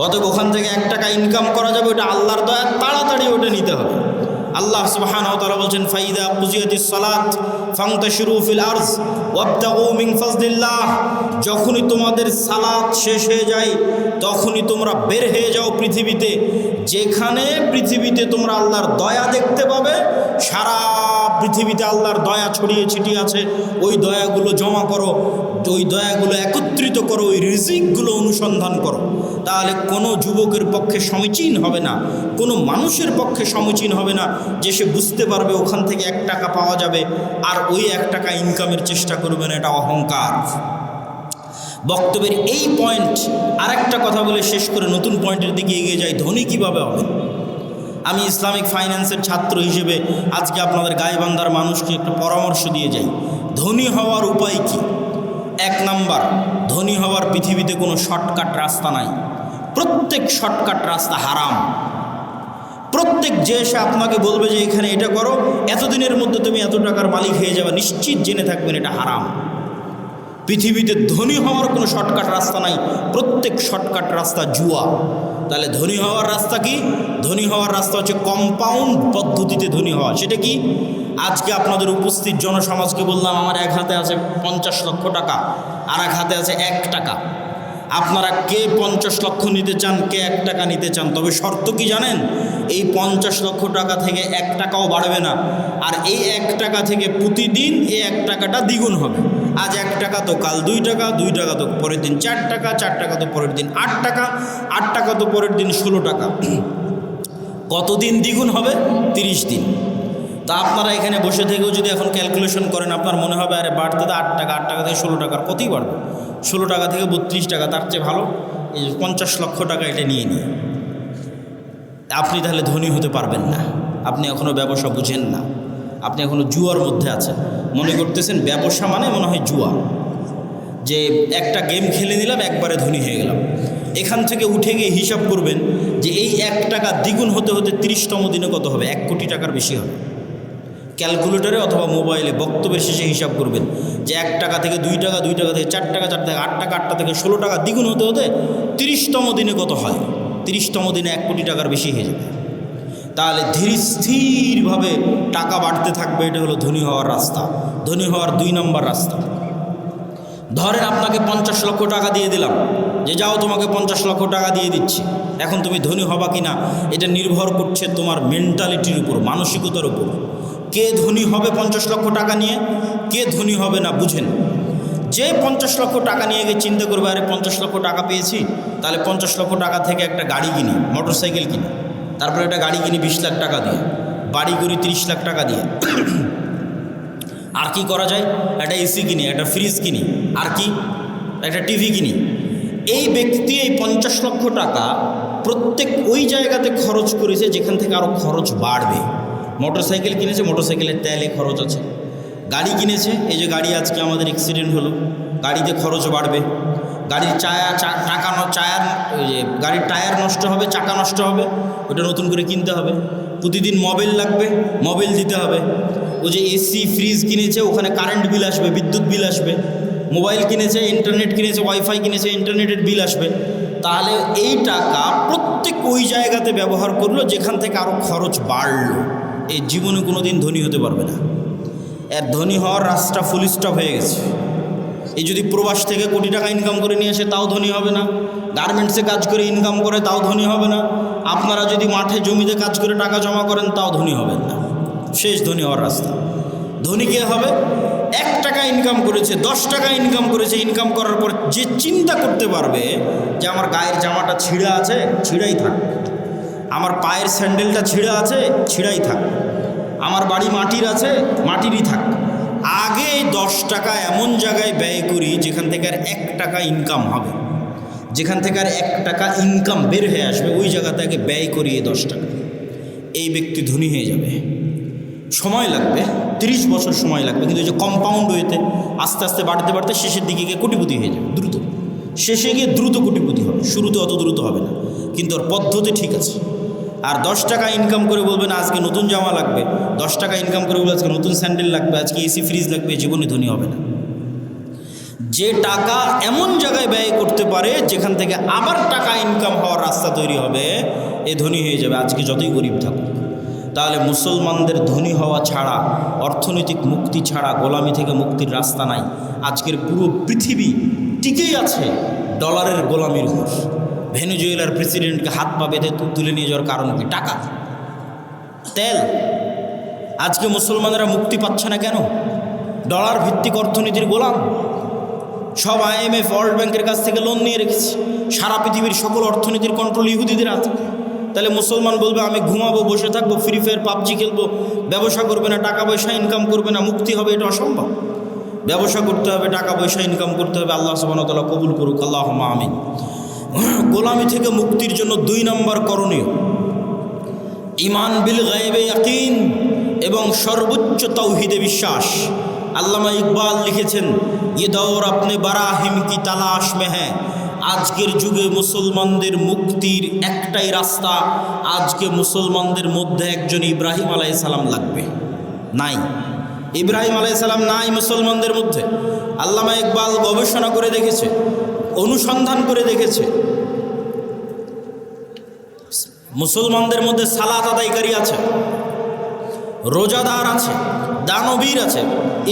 অতএব ওখান থেকে 1 টাকা ইনকাম করা যাবে, ওটা আল্লাহর দয়া, তাড়াতাড়ি ওটা নিতে হবে। আল্লাহ সুবহানাহু ওয়া তাআলা বলছেন, ফাইদা কুজিয়াতিস সালাত ফান্তাশিরু ফিল আরজ ওয়াবতাগু মিন ফাজলিল্লাহ। যখনই তোমাদের সালাত শেষ হয়ে যায়, তখনই তোমরা বের হয়ে যাও পৃথিবীতে। যেখানে পৃথিবীতে তোমরা আল্লাহর দয়া দেখতে পাবে, সারা পৃথিবীতে আল্লাহর দয়া ছড়িয়ে ছিটিয়ে আছে, ওই দয়াগুলো জমা করো, ওই দয়াগুলো একত্রিত করো, ওই রিজিকগুলো অনুসন্ধান করো। তাহলে কোনো যুবকের পক্ষে সমীচীন হবে না, কোনো মানুষের পক্ষে সমীচীন হবে না যে সে বুঝতে পারবে ওখান থেকে 1 টাকা পাওয়া যাবে আর ওই 1 টাকা ইনকামের চেষ্টা করবে না। এটা অহংকার। বক্তব্যের এই পয়েন্ট, আরেকটা কথা বলে শেষ করে নতুন পয়েন্টের দিকে এগিয়ে যাই। ধনী কিভাবে হবে? আমি ইসলামিক ফাইন্যান্সের ছাত্র হিসেবে আজকে আপনাদের গাইবান্ধার মানুষকে একটা পরামর্শ দিয়ে যাই। ধনী হওয়ার উপায় কি? 1 নাম্বার, ধনী হওয়ার পৃথিবীতে কোনো শর্টকাট রাস্তা নাই। প্রত্যেক শর্টকাট রাস্তা হারাম। প্রত্যেক যে এসে আপনাকে বলবে যে এখানে এটা করো, এতদিনের মধ্যে তুমি এত টাকার মালিক হয়ে যাবে, নিশ্চিত জেনে থাকবেন এটা হারাম। পৃথিবীতে ধনী হওয়ার কোনো শর্টকাট রাস্তা নাই, প্রত্যেক শর্টকাট রাস্তা জুয়া। তাহলে ধনী হওয়ার রাস্তা কি? ধনী হওয়ার রাস্তা হচ্ছে কম্পাউন্ড পদ্ধতিতে ধনী হওয়া। সেটা কি? আজকে আপনাদের উপস্থিত জনসমাজকে বললাম, আমার এক হাতে আছে 50 লক্ষ টাকা, আর এক হাতে আছে 1 টাকা। আপনারা কে 50 লক্ষ নিতে চান, কে 1 টাকা নিতে চান? তবে শর্ত কি জানেন? এই 50 লক্ষ টাকা থেকে 1 টাকাও বাড়বে না, আর এই 1 টাকা থেকে প্রতিদিন এই 1 টাকাটা দ্বিগুণ হবে। আজ 1 টাকা তো কাল 2 টাকা, 2 টাকা তো পরের দিন 4 টাকা, 4 টাকা তো পরের দিন 8 টাকা, 8 টাকা তো পরের দিন 16 টাকা। কতদিন দ্বিগুণ হবে? 30 দিন। তা আপনারা এখানে বসে থেকেও যদি এখন ক্যালকুলেশন করেন, আপনার মনে হবে আরে বাড়তে তো 8 টাকা, 8 টাকা থেকে 16 টাকার কতই বাড়বে, 16 টাকা থেকে 32 টাকা, তার চেয়ে ভালো এই 50 লক্ষ টাকা এটা নিয়ে নিয়ে। আপনি তাহলে ধনী হতে পারবেন না। আপনি এখনও ব্যবসা বুঝেন না, আপনি এখনও জুয়ার মধ্যে আছেন। মনে করতেছেন ব্যবসা মানে মনে হয় জুয়া, যে একটা গেম খেলে নিলাম একবারে ধনী হয়ে গেলাম। এখান থেকে উঠে গিয়ে হিসাব করবেন যে এই 1 টাকা দ্বিগুণ হতে হতে 30তম দিনে কত হবে? 1 কোটি টাকার বেশি হবে। ক্যালকুলেটরে অথবা মোবাইলে বক্তব্যের শেষে হিসাব করবেন যে 1 টাকা থেকে 2 টাকা, 2 টাকা থেকে 4 টাকা, 4 থেকে 8 টাকা, 8 টাকা থেকে 16 টাকা, দ্বিগুণ হতে হতে 30তম দিনে কত হয়? 30তম দিনে 1 কোটি টাকার বেশি হয়ে যাবে। তাহলে ধীর স্থিরভাবে টাকা বাড়তে থাকবে। এটা হলো ধনী হওয়ার রাস্তা। ধনী হওয়ার 2 নম্বর রাস্তা, ধরেন আপনাকে 50 লক্ষ টাকা দিয়ে দিলাম, যে যাও তোমাকে 50 লক্ষ টাকা দিয়ে দিচ্ছি। এখন তুমি ধনী হবা কি না এটা নির্ভর করছে তোমার মেন্টালিটির উপর, মানসিকতার উপর। কে ধনী হবে 50 লক্ষ টাকা নিয়ে, কে ধনী হবে না? বুঝেন, যে 50 লক্ষ টাকা নিয়ে গিয়ে চিন্তা করবে আরে 50 লক্ষ টাকা পেয়েছি, তাহলে 50 লক্ষ টাকা থেকে একটা গাড়ি কিনি, মোটরসাইকেল কিনি, তারপরে একটা গাড়ি কিনি 20 লাখ টাকা দিয়ে, বাড়ি করি 30 লাখ টাকা দিয়ে। আর কি করা যায়? একটা এসি কিনি, একটা ফ্রিজ কিনি, আর কি একটা টিভি কিনি। এই ব্যক্তি এই 50 লক্ষ টাকা প্রত্যেক ওই জায়গাতে খরচ করেছে যেখান থেকে আরও খরচ বাড়বে। মোটরসাইকেল কিনেছে, মোটরসাইকেলের তেলে খরচ আছে। গাড়ি কিনেছে, এই যে গাড়ি আজকে আমাদের অ্যাক্সিডেন্ট হলো, গাড়িতে খরচ বাড়বে। গাড়ির গাড়ির টায়ার নষ্ট হবে, চাকা নষ্ট হবে, ওটা নতুন করে কিনতে হবে। প্রতিদিন মোবাইল লাগবে, মোবাইল দিতে হবে। ও যে এসি ফ্রিজ কিনেছে, ওখানে কারেন্ট বিল আসবে, বিদ্যুৎ বিল আসবে। মোবাইল কিনেছে, ইন্টারনেট কিনেছে, ওয়াইফাই কিনেছে, ইন্টারনেটের বিল আসবে। তাহলে এই টাকা প্রত্যেক ওই জায়গাতে ব্যবহার করলো যেখান থেকে আরও খরচ বাড়লো। এই জীবনে কোনো দিন ধনী হতে পারবে না। এর ধনী হওয়ার রাস্তা ফুল স্টপ হয়ে গেছে। এই যদি প্রবাস থেকে কোটি টাকা ইনকাম করে নিয়ে আসে তাও ধনী হবে না। গার্মেন্টসে কাজ করে ইনকাম করে তাও ধনী হবে না। আপনারা যদি মাঠে জমিতে কাজ করে টাকা জমা করেন তাও ধনী হবেন না। শেষ ধনী হওয়ার রাস্তা। ধনী কে হবে? 1 টাকা ইনকাম করেছে, 10 টাকা ইনকাম করেছে, ইনকাম করার পর যে চিন্তা করতে পারবে যে আমার গায়ের জামাটা ছিঁড়া আছে, ছিঁড়াই থাক। আমার পায়ের স্যান্ডেলটা ছিঁড়া আছে, ছিঁড়াই থাক। আমার বাড়ি মাটির আছে, মাটিরই থাক। আগে 10 টাকা এমন জায়গায় ব্যয় করি যেখান থেকে আর 1 টাকা ইনকাম হবে, যেখান থেকে আর 1 টাকা ইনকাম বের হয়ে আসবে, ওই জায়গাতে আগে ব্যয় করি এই 10 টাকা। এই ব্যক্তি ধনী হয়ে যাবে। সময় লাগবে, 30 বছর সময় লাগবে, কিন্তু এই যে কম্পাউন্ড ওয়েতে আস্তে আস্তে বাড়তে বাড়তে শেষের দিকে গিয়ে কোটিপতি হয়ে যাবে দ্রুত। শেষে গিয়ে দ্রুত কোটিপতি হবে, শুরুতে অত দ্রুত হবে না, কিন্তু ওর পদ্ধতি ঠিক আছে। আর 10 টাকা ইনকাম করে বলবেন আজকে নতুন জামা লাগবে, 10 টাকা ইনকাম করে বলবে আজকে নতুন স্যান্ডেল লাগবে, আজকে এসি ফ্রিজ লাগবে, জীবনে ধনী হবে না। যে টাকা এমন জায়গায় ব্যয় করতে পারে যেখান থেকে আবার টাকা ইনকাম হওয়ার রাস্তা তৈরি হবে, এ ধনী হয়ে যাবে, আজকে যতই গরিব থাকুক। তাহলে মুসলমানদের ধনী হওয়া ছাড়া, অর্থনৈতিক মুক্তি ছাড়া গোলামি থেকে মুক্তির রাস্তা নাই। আজকের পুরো পৃথিবী টিকেই আছে ডলারের গোলামির উপর। ভেনেজুয়েলার প্রেসিডেন্টকে হাত পা বেঁধে তুলে নিয়ে যাওয়ার কারণ কি? টাকা, তেল। আজকে মুসলমানেরা মুক্তি পাচ্ছে না কেন? ডলার ভিত্তিক অর্থনীতির গোলাম। সব IMF, ওয়ার্ল্ড ব্যাংকের কাছ থেকে লোন নিয়ে রেখেছে। সারা পৃথিবীর সকল অর্থনীতির কন্ট্রোল ইহুদিদের আছে। তাহলে মুসলমান বলবে আমি ঘুমাবো, বসে থাকবো, ফ্রি ফায়ার পাবজি খেলবো, ব্যবসা করবে না, টাকা পয়সা ইনকাম করবে না, মুক্তি হবে? এটা অসম্ভব। ব্যবসা করতে হবে, টাকা পয়সা ইনকাম করতে হবে। আল্লাহ সুবহানাহু ওয়া তাআলা কবুল করুক, আল্লাহুম্মা আমিন। গোলামি থেকে মুক্তির জন্য 2 নম্বর করণীয় ঈমান বিল গায়বে ইয়াকিন এবং সর্বোচ্চ তাওহীদে বিশ্বাস। আল্লামা ইকবাল লিখেছেন, ये दौर अपने बराहिम की तलाश में है। আজকের যুগে মুসলমানদের মুক্তির একটাই রাস্তা। আজকে মুসলমানদের মধ্যে একজন ইব্রাহিম আলাইহিস সালাম লাগবে। নাই, ইব্রাহিম আলাইহিস সালাম নাই মুসলমানদের মধ্যে। আল্লামা ইকবাল গবেষণা করে দেখেছে, অনুসন্ধান করে দেখেছে, মুসলমানদের মধ্যে সালাত আদায়কারী আছে, রোজাদার আছে, দানবীর আছে।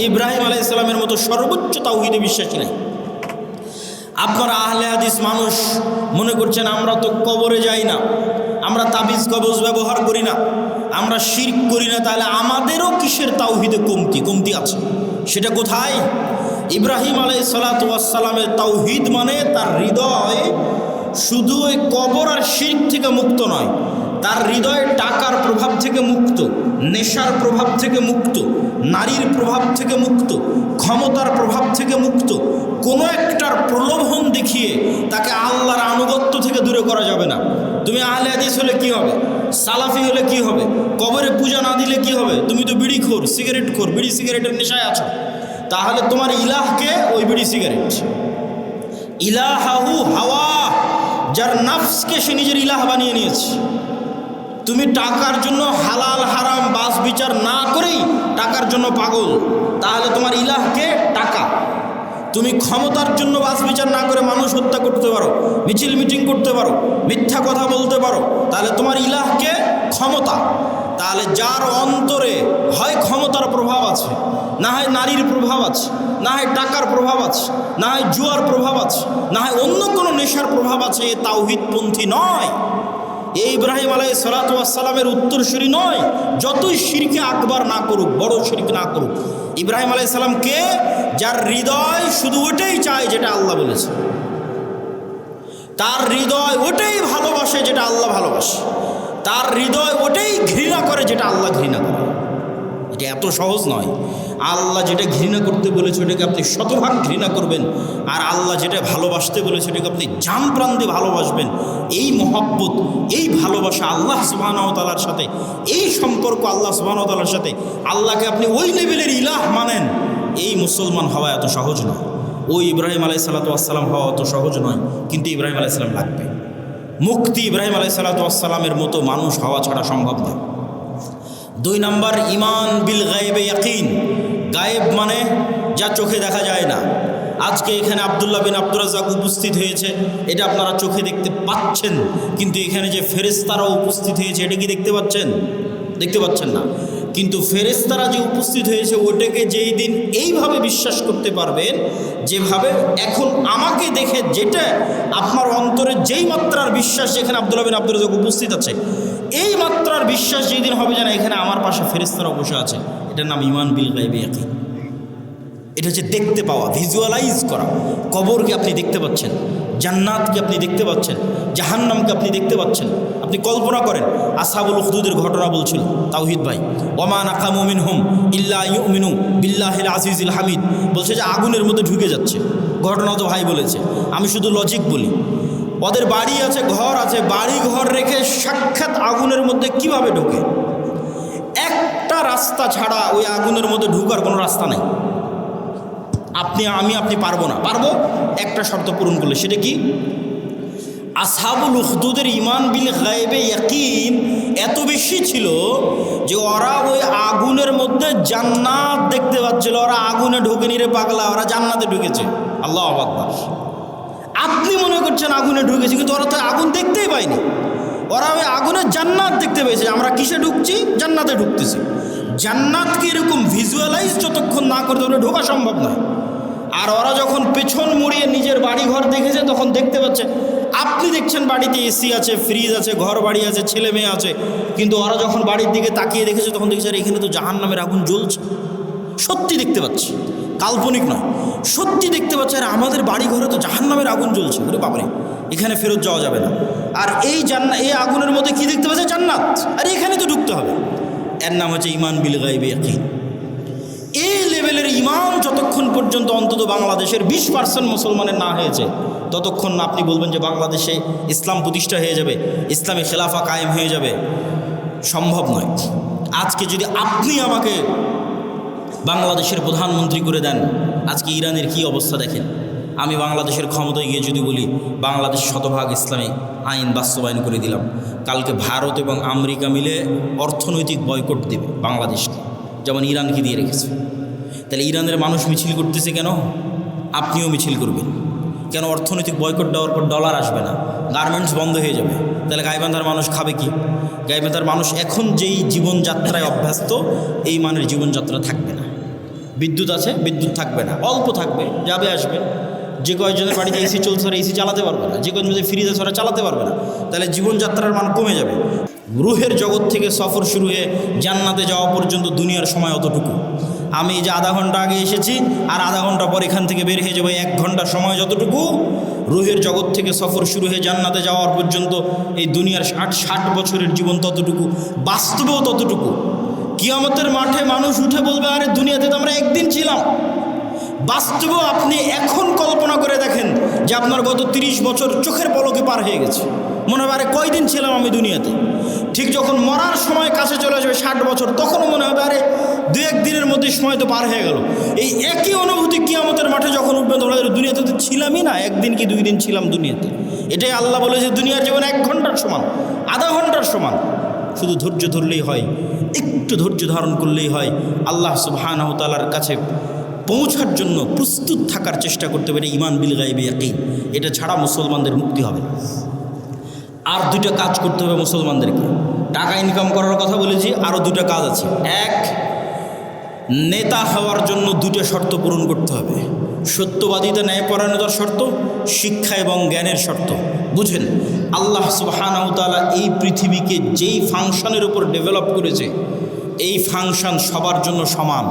ইব্রাহিম আলাইহিস সালামের মতো সর্বোচ্চ তাওহীদে বিশ্বাসী নেই। আপনারা আহলে হাদিস মানুষ মনে করছেন আমরা তো কবরে যাই না, আমরা তাবিজ কবজ ব্যবহার করি না, আমরা শিরক করি না, তাহলে আমাদেরও কিসের তাওহীদে কমতি আছে? সেটা কোথায়? ইব্রাহিম আলাইহিস সালাতু ওয়াস সালামের তাওহীদ মানে তার হৃদয় শুধু ওই কবর আর শিরক থেকে মুক্ত নয়, তার হৃদয় টাকার প্রভাব থেকে মুক্ত, নেশার প্রভাব থেকে মুক্ত, নারীর প্রভাব থেকে মুক্ত, ক্ষমতার প্রভাব থেকে মুক্ত। কোনো একটার প্রলোভন দেখিয়ে তাকে আল্লাহর আনুগত্য থেকে দূরে করা যাবে না। তুমি আহলে হাদিস হলে কি হবে? সালাফি হলে কি হবে? কবরে পূজা না দিলে কি হবে? তুমি তো বিড়িখোর, সিগারেটখোর, বিড়ি সিগারেটের নেশায় আছো। তাহলে তোমার ইলাহকে ওই বিড়ি সিগারেট। ইলাহাহু হাওয়া, যার নাফসকে সে নিজের ইলাহ বানিয়ে নিয়েছে। তুমি টাকার জন্য হালাল হারাম বাস বিচার না করেই টাকার জন্য পাগল, তাহলে তোমার ইলাহকে টাকা। তুমি ক্ষমতার জন্য বাস বিচার না করে মানুষ হত্যা করতে পারো, মিছিল মিটিং করতে পারো, মিথ্যা কথা বলতে পারো, তাহলে তোমার ইলাহকে ক্ষমতা। তাহলে যার অন্তরে হয় ক্ষমতার প্রভাব আছে, না হয় নারীর প্রভাব আছে, না হয় টাকার প্রভাব আছে, না হয় জুয়ার প্রভাব আছে, না হয় অন্য কোনো নেশার প্রভাব আছে, এ তাওহীদপন্থী নয়। এই ইব্রাহিম আলাইহিস সালাতু ওয়াস সালামের উত্তরসূরি নয়। যতই শিরকে আকবার না করুক, বড় শিরক না করুক, ইব্রাহিম আলাইহিস সালাম কে? যার হৃদয় শুধু ওটাই চায় যেটা আল্লাহ বলেছে, তার হৃদয় ওটাই ভালোবাসে যেটা আল্লাহ ভালোবাসে, তার হৃদয় ওটাই ঘৃণা করে যেটা আল্লাহ ঘৃণা করে। এটা এত সহজ নয়। আল্লাহ যেটা ঘৃণা করতে বলেছে ওটাকে আপনি শতভাগ ঘৃণা করবেন, আর আল্লাহ যেটা ভালোবাসতে বলেছে ওটাকে আপনি জান প্রাণ দিয়ে ভালোবাসবেন। এই মহব্বত, এই ভালোবাসা আল্লাহ সুবহানাহু ওয়া তাআলার সাথে, এই সম্পর্ক আল্লাহ সুবহানাহু ওয়া তাআলার সাথে, আল্লাহকে আপনি ওই লেভেলের ইলাহ মানেন, এই মুসলমান হওয়া এত সহজ নয়। ওই ইব্রাহিম আলাইহিস সালাতু ওয়াস সালাম হওয়া অত সহজ নয়, কিন্তু ইব্রাহিম আলাইহিস সালাম লাগবে। মুক্তি ইব্রাহিম আলাইহিস সালাতু ওয়াস সালামের মতো মানুষ হওয়া ছাড়া সম্ভব নয়। 2 নম্বর, ঈমান বিল গায়বে ইয়াকিন। গায়েব মানে যা চোখে দেখা যায় না। আজকে এখানে আব্দুল্লাহ বিন আব্দুর রাজ্জাক উপস্থিত হয়েছে, এটা আপনারা চোখে দেখতে পাচ্ছেন, কিন্তু এখানে যে ফেরেশতারা উপস্থিত হয়েছে এটা কি দেখতে পাচ্ছেন? দেখতে পাচ্ছেন না। কিন্তু ফেরেশতারা যে উপস্থিত হয়েছে ওটাকে যেই দিন এইভাবে বিশ্বাস করতে পারবেন, যেভাবে এখন আমাকে দেখে যেটা আপনার অন্তরে যেই মাত্রার বিশ্বাস, যেখানে আব্দুল্লাহ বিন আব্দুর রাজ্জাক উপস্থিত আছে, এই মাত্রার বিশ্বাস যেই দিন হবে যেন এখানে আমার পাশে ফেরেশতারা বসে আছে, এটার নাম ঈমান বিল গায়বে ইয়াকিন। এটা হচ্ছে দেখতে পাওয়া, ভিজুয়ালাইজ করা। কবরকে আপনি দেখতে পাচ্ছেন, জান্নাতকে আপনি দেখতে পাচ্ছেন, জাহান্নামকে আপনি দেখতে পাচ্ছেন। আপনি কল্পনা করেন, আসহাবুল উখদুদের ঘটনা বলছিল তাওহীদ ভাই, ওমা নাকামু মিনহুম ইল্লা ইউমিনু বিল্লাহিল আজিজিল হামিদ, বলছে যে আগুনের মধ্যে ঢুকে যাচ্ছে। ঘটনা তো ভাই বলেছে, আমি শুধু লজিক বলি। ওদের বাড়ি আছে, ঘর আছে, বাড়ি ঘর রেখে সাক্ষাৎ আগুনের মধ্যে কিভাবে ঢোকে? একটা রাস্তা ছাড়া ওই আগুনের মধ্যে ঢুকার কোনো রাস্তা নেই। আপনি পারবো না। পারবো একটা শর্ত পূরণ করলে। সেটা কি? আসহাবুল উখদুদের ঈমান বিল গায়বে ইয়াকিন এত বেশি ছিল যে ওরা ওই আগুনের মধ্যে জান্নাত দেখতে পাচ্ছিল। ওরা আগুনে ঢোকেনি রে পাগলা, ওরা জান্নাতে ঢুকেছে। আল্লাহু আকবার। আপনি মনে করছেন আগুনে ঢুকেছে, কিন্তু ওরা তো আগুন দেখতেই পায়নি। ওরা ওই আগুনের জান্নাত দেখতে পেয়েছে। আমরা কিসে ঢুকছি? জান্নাতে ঢুকতেছি। জান্নাতকে এরকম ভিজুয়ালাইজ যতক্ষণ না করতে ওরা ঢোকা সম্ভব নয়। আর ওরা যখন পেছন মুড়িয়ে নিজের বাড়ি ঘর দেখেছে তখন দেখতে পাচ্ছে। আপনি দেখছেন বাড়িতে এসি আছে, ফ্রিজ আছে, ঘর বাড়ি আছে, ছেলে মেয়ে আছে, কিন্তু ওরা যখন বাড়ির দিকে তাকিয়ে দেখেছে তখন দেখছে আর এখানে তো জাহান্নামের আগুন জ্বলছে। সত্যি দেখতে পাচ্ছি, কাল্পনিক নয়, সত্যি দেখতে পাচ্ছে। আর আমাদের বাড়ি ঘরে তো জাহান্নামের আগুন জ্বলছে। ওরে বাবারে, এখানে ফেরত যাওয়া যাবে না। আর এই এই আগুনের মধ্যে কি দেখতে পাচ্ছে? জান্নাত। আর এখানে তো ঢুকতে হবে। এর নাম হচ্ছে ঈমান বিল গায়বে ইয়াকিন। এই লেভেলের ঈমান যতক্ষণ পর্যন্ত অন্তত বাংলাদেশের 20% মুসলমানের না হয়েছে, ততক্ষণ না আপনি বলবেন যে বাংলাদেশে ইসলাম প্রতিষ্ঠা হয়ে যাবে, ইসলামী খেলাফা কায়েম হয়ে যাবে। সম্ভব নয়। আজকে যদি আপনি আমাকে বাংলাদেশের প্রধানমন্ত্রী করে দেন, আজকে ইরানের কি অবস্থা দেখেন। আমি বাংলাদেশের ক্ষমতায় গিয়ে যদি বলি বাংলাদেশ শতভাগ ইসলামী আইন বাস্তবায়ন করে দিলাম, কালকে ভারত এবং আমেরিকা মিলে অর্থনৈতিক বয়কট দেবে বাংলাদেশকে, যেমন ইরানকে দিয়ে রেখেছে। তাহলে ইরানের মানুষ মিছিল করতেছে কেন? আপনিও মিছিল করবেন কেন? অর্থনৈতিক বয়কট দেওয়ার পর ডলার আসবে না, গার্মেন্টস বন্ধ হয়ে যাবে। তাহলে গাইবান্ধার মানুষ খাবে কি? গাইবান্ধার মানুষ এখন যেই জীবনযাত্রায় অভ্যস্ত, এই মানের জীবনযাত্রা থাকবে না। বিদ্যুৎ আছে, বিদ্যুৎ থাকবে না, অল্প থাকবে, যাবে আসবে। যে কয়েকজনের বাড়িতে এসি চলছে ওরা এসি চালাতে পারবে না, যে কয়েকজনের ফ্রিজ আছে ওরা চালাতে পারবে না। তাহলে জীবনযাত্রার মান কমে যাবে। রুহের জগৎ থেকে সফর শুরু হয়ে জান্নাতে যাওয়া পর্যন্ত দুনিয়ার সময় অতটুকু। আমি যে আধা ঘন্টা আগে এসেছি আর আধা ঘন্টা পর এখান থেকে বের হয়ে যাবো, 1 ঘন্টা সময় যতটুকু, রুহের জগৎ থেকে সফর শুরু হয়ে জান্নাতে যাওয়ার পর্যন্ত এই দুনিয়ার 60 বছরের জীবন ততটুকু, বাস্তবেও ততটুকু। কিয়ামতের মাঠে মানুষ উঠে বলবে আরে দুনিয়াতে তো আমরা একদিন ছিলাম। বাস্তবেও আপনি এখন কল্পনা করে দেখেন যে আপনার গত 30 বছর চোখের পলকে পার হয়ে গেছে। মনে হবে আরে কয়দিন ছিলাম আমি দুনিয়াতে। ঠিক যখন মরার সময় কাছে চলে আসবে 60 বছর, তখনও মনে হবে আরে 2-1 দিনের মধ্যে সময় তো পার হয়ে গেল। এই একই অনুভূতি কিয়ামতের মাঠে যখন উঠবেন তোমরা দুনিয়াতে তো ছিলামই না, 1 দিন কি 2 দিন ছিলাম দুনিয়াতে। এটাই আল্লাহ বলেছে দুনিয়ার জীবন 1 ঘন্টার সমান, আধা ঘন্টার সমান। শুধু ধৈর্য ধরলেই হয়, একটু ধৈর্য ধারণ করলেই হয়। আল্লাহ সুবহানাহু ওয়া তাআলার কাছে পৌঁছার জন্য প্রস্তুত থাকার চেষ্টা করতে পারে। ঈমান বিল গায়বে ইয়াকিন, এটা ছাড়া মুসলমানদের মুক্তি হবে না। আর 2টা কাজ করতে হবে মুসলমানদেরকে। টাকা ইনকাম করার কথা বলেছি, আরও 2টা কাজ আছে। 1, নেতা হওয়ার জন্য 2টা শর্ত পূরণ করতে হবে। সত্যবাদিতা, ন্যায়পরায়ণতার শর্ত, শিক্ষা এবং জ্ঞানের শর্ত। বুঝেন, আল্লাহ সুবহানাহু ওয়া তাআলা এই পৃথিবীকে যেই ফাংশনের উপর ডেভেলপ করেছে, এই ফাংশন সবার জন্য সমান।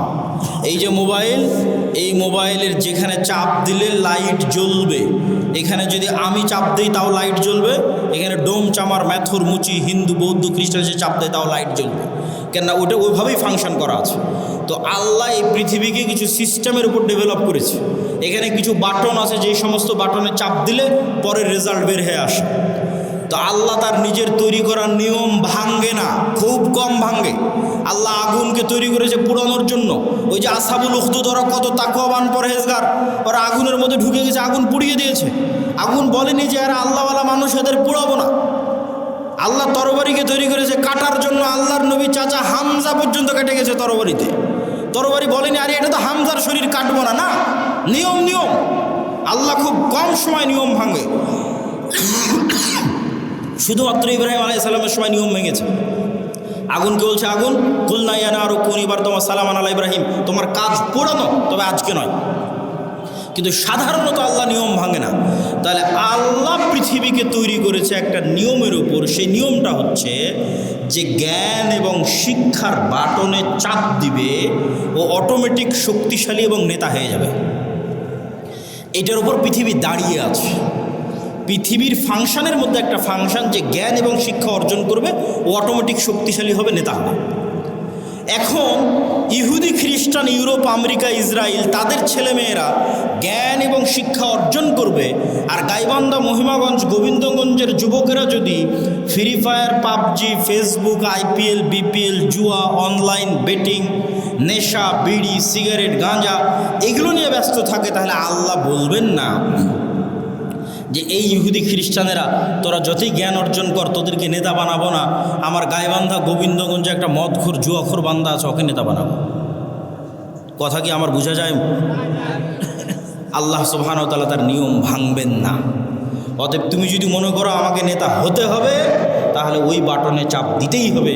এই যে মোবাইল, এই মোবাইলের যেখানে চাপ দিলে লাইট জ্বলবে, এখানে যদি আমি চাপ দিই তাও লাইট জ্বলবে, এখানে ডোম চামার ম্যাথর মুচি হিন্দু বৌদ্ধ খ্রিস্টান যে চাপ দেয় তাও লাইট জ্বলবে, কেননা ওটা ওইভাবেই ফাংশন করা আছে। তো আল্লাহ এই পৃথিবীকে কিছু সিস্টেমের উপর ডেভেলপ করেছে। এখানে কিছু বাটন আছে, যেই সমস্ত বাটনে চাপ দিলে পরের রেজাল্ট বের হয়ে আসে। তো আল্লাহ তার নিজের তৈরি করার নিয়ম ভাঙ্গে না, খুব কম ভাঙ্গে। আল্লাহ আগুনকে তৈরি করেছে পুরানোর জন্য। ওই যে আসহাবুল উখদুদ ওরা কত তাকওয়াবান পরহেজগার, ওরা আগুনের মধ্যে ঢুকে গেছে, আগুন পুড়িয়ে দিয়েছে। আগুন বলেনি যে এরা আল্লাহওয়ালা মানুষ, এদের পুড়াবো না। আল্লাহ তরবারিকে তৈরি করেছে কাটার জন্য। আল্লাহর নবী চাচা হামজা পর্যন্ত কেটে গেছে তরবারিতে। তরবারি বলেনি আরে এটা তো হামজার শরীর কাটবো না, না, নিয়ম নিয়ম। আল্লাহ খুব কম সময় নিয়ম ভাঙে। শুধুমাত্র ইব্রাহিম আলাইহিস সালামের সময় নিয়ম ভেঙেছে। আগুনকে বলছে আগুন কুলনা ইয়া নারু কুনি বারদাওয়া সালামান আলা ইব্রাহিম, তোমার কাজ পোড়ানো, তবে আজকে নয়। কিন্তু সাধারণত আল্লাহ নিয়ম ভাঙে না। তাহলে আল্লাহ পৃথিবীকে তৈরি করেছে একটা নিয়মের উপর। সেই নিয়মটা হচ্ছে যে জ্ঞান এবং শিক্ষার বাটনে চাপ দিবে ও অটোমেটিক শক্তিশালী এবং নেতা হয়ে যাবে। এটার উপর পৃথিবী দাঁড়িয়ে আছে। পৃথিবীর ফাংশনের মধ্যে একটা ফাংশন যে জ্ঞান এবং শিক্ষা অর্জন করবে ও অটোমেটিক শক্তিশালী হবে, নেতা হবে। এখন ইহুদি খ্রিস্টান ইউরোপ আমেরিকা ইসরায়েল তাদের ছেলেমেয়েরা জ্ঞান এবং শিক্ষা অর্জন করবে, আর গাইবান্ধা মহিমাগঞ্জ গোবিন্দগঞ্জের যুবকেরা যদি free fire PUBG Facebook IPL BPL জুয়া অনলাইন বেটিং নেশা বিড়ি সিগারেট গাঁজা এগুলো নিয়ে ব্যস্ত থাকে, তাহলে আল্লাহ বলবেন না যে এই ইহুদি খ্রিস্টানেরা তোরা যতই জ্ঞান অর্জন কর তোদেরকে নেতা বানাবো না, আমার গাইবান্ধা গোবিন্দগঞ্জে একটা মদখোর জুয়াখোর বান্দা আছে ওকে নেতা বানাবো। কথা কি আমার বোঝা যায়? আল্লাহ সুবহানাহু ওয়া তাআলা তার নিয়ম ভাঙবেন না। অতএব তুমি যদি মনে করো আমাকে নেতা হতে হবে, তাহলে ওই বাটনে চাপ দিতেই হবে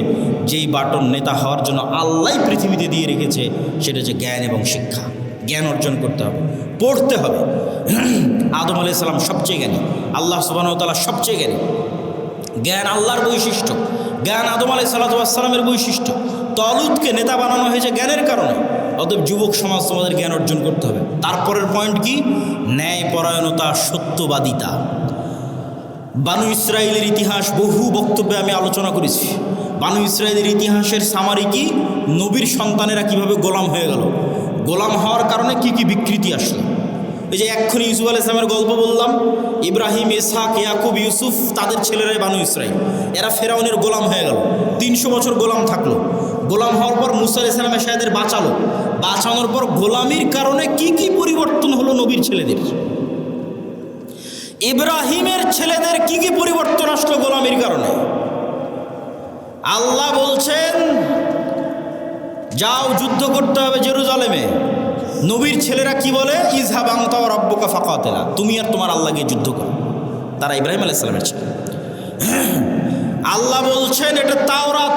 যেই বাটন নেতা হওয়ার জন্য আল্লাহ পৃথিবীতে দিয়ে রেখেছে, সেটা হচ্ছে জ্ঞান এবং শিক্ষা। জ্ঞান অর্জন করতে হবে, পড়তে হবে। আদম আলাইহিস সালাম সবচেয়ে জ্ঞানী, আল্লাহ সুবহানাহু ওয়া তাআলা সবচেয়ে জ্ঞানী। জ্ঞান আল্লাহর বৈশিষ্ট্য, জ্ঞান আদম আলাইহিস সালামের বৈশিষ্ট্য। তলুতকে নেতা বানানো হয়েছে জ্ঞানের কারণে। অতএব যুবক সমাজ তোমাদের জ্ঞান অর্জন করতে হবে। তারপরের পয়েন্ট কি? ন্যায়পরায়ণতা, সত্যবাদিতা। বানু ইসরায়েলের ইতিহাস বহু বক্তব্যে আমি আলোচনা করেছি। বানু ইসরায়েলের ইতিহাসের সামারি কি? নবীর সন্তানেরা কিভাবে গোলাম হয়ে গেল, গোলাম হওয়ার কারণে কি কি বিকৃতি আসলো। এই যে এক্ষুনি ইউসুফ আলাইহিস সালামের গল্প বললাম, ইব্রাহিম ইসহাক ইয়াকুব ইউসুফ তাদের ছেলেরাই বানু ইসরাইল, এরা ফেরাউনের গোলাম হয়ে গেল। 300 বছর গোলাম থাকলো। গোলাম হওয়ার পর মুসা আলাইহিস সালাম এসে এদের বাঁচালো। বাঁচানোর পর গোলামির কারণে কি কি পরিবর্তন হলো নবীর ছেলেদের। ইব্রাহিমের ছেলেদের কি কি পরিবর্তন আসলো গোলামির কারণে। আল্লাহ বলছেন যাও যুদ্ধ করতে হবে জেরুজালেমে। নবীর ছেলেরা কি বলে? ইযহাব আনতা ওয়া রাব্বুকা ফাকাতিলা, তুমি আর তোমার আল্লাহ গিয়ে যুদ্ধ করো। তারা ইব্রাহিম আলাইহিস সালামের ছেলে। আল্লাহ বলছেন এটা তাওরাত।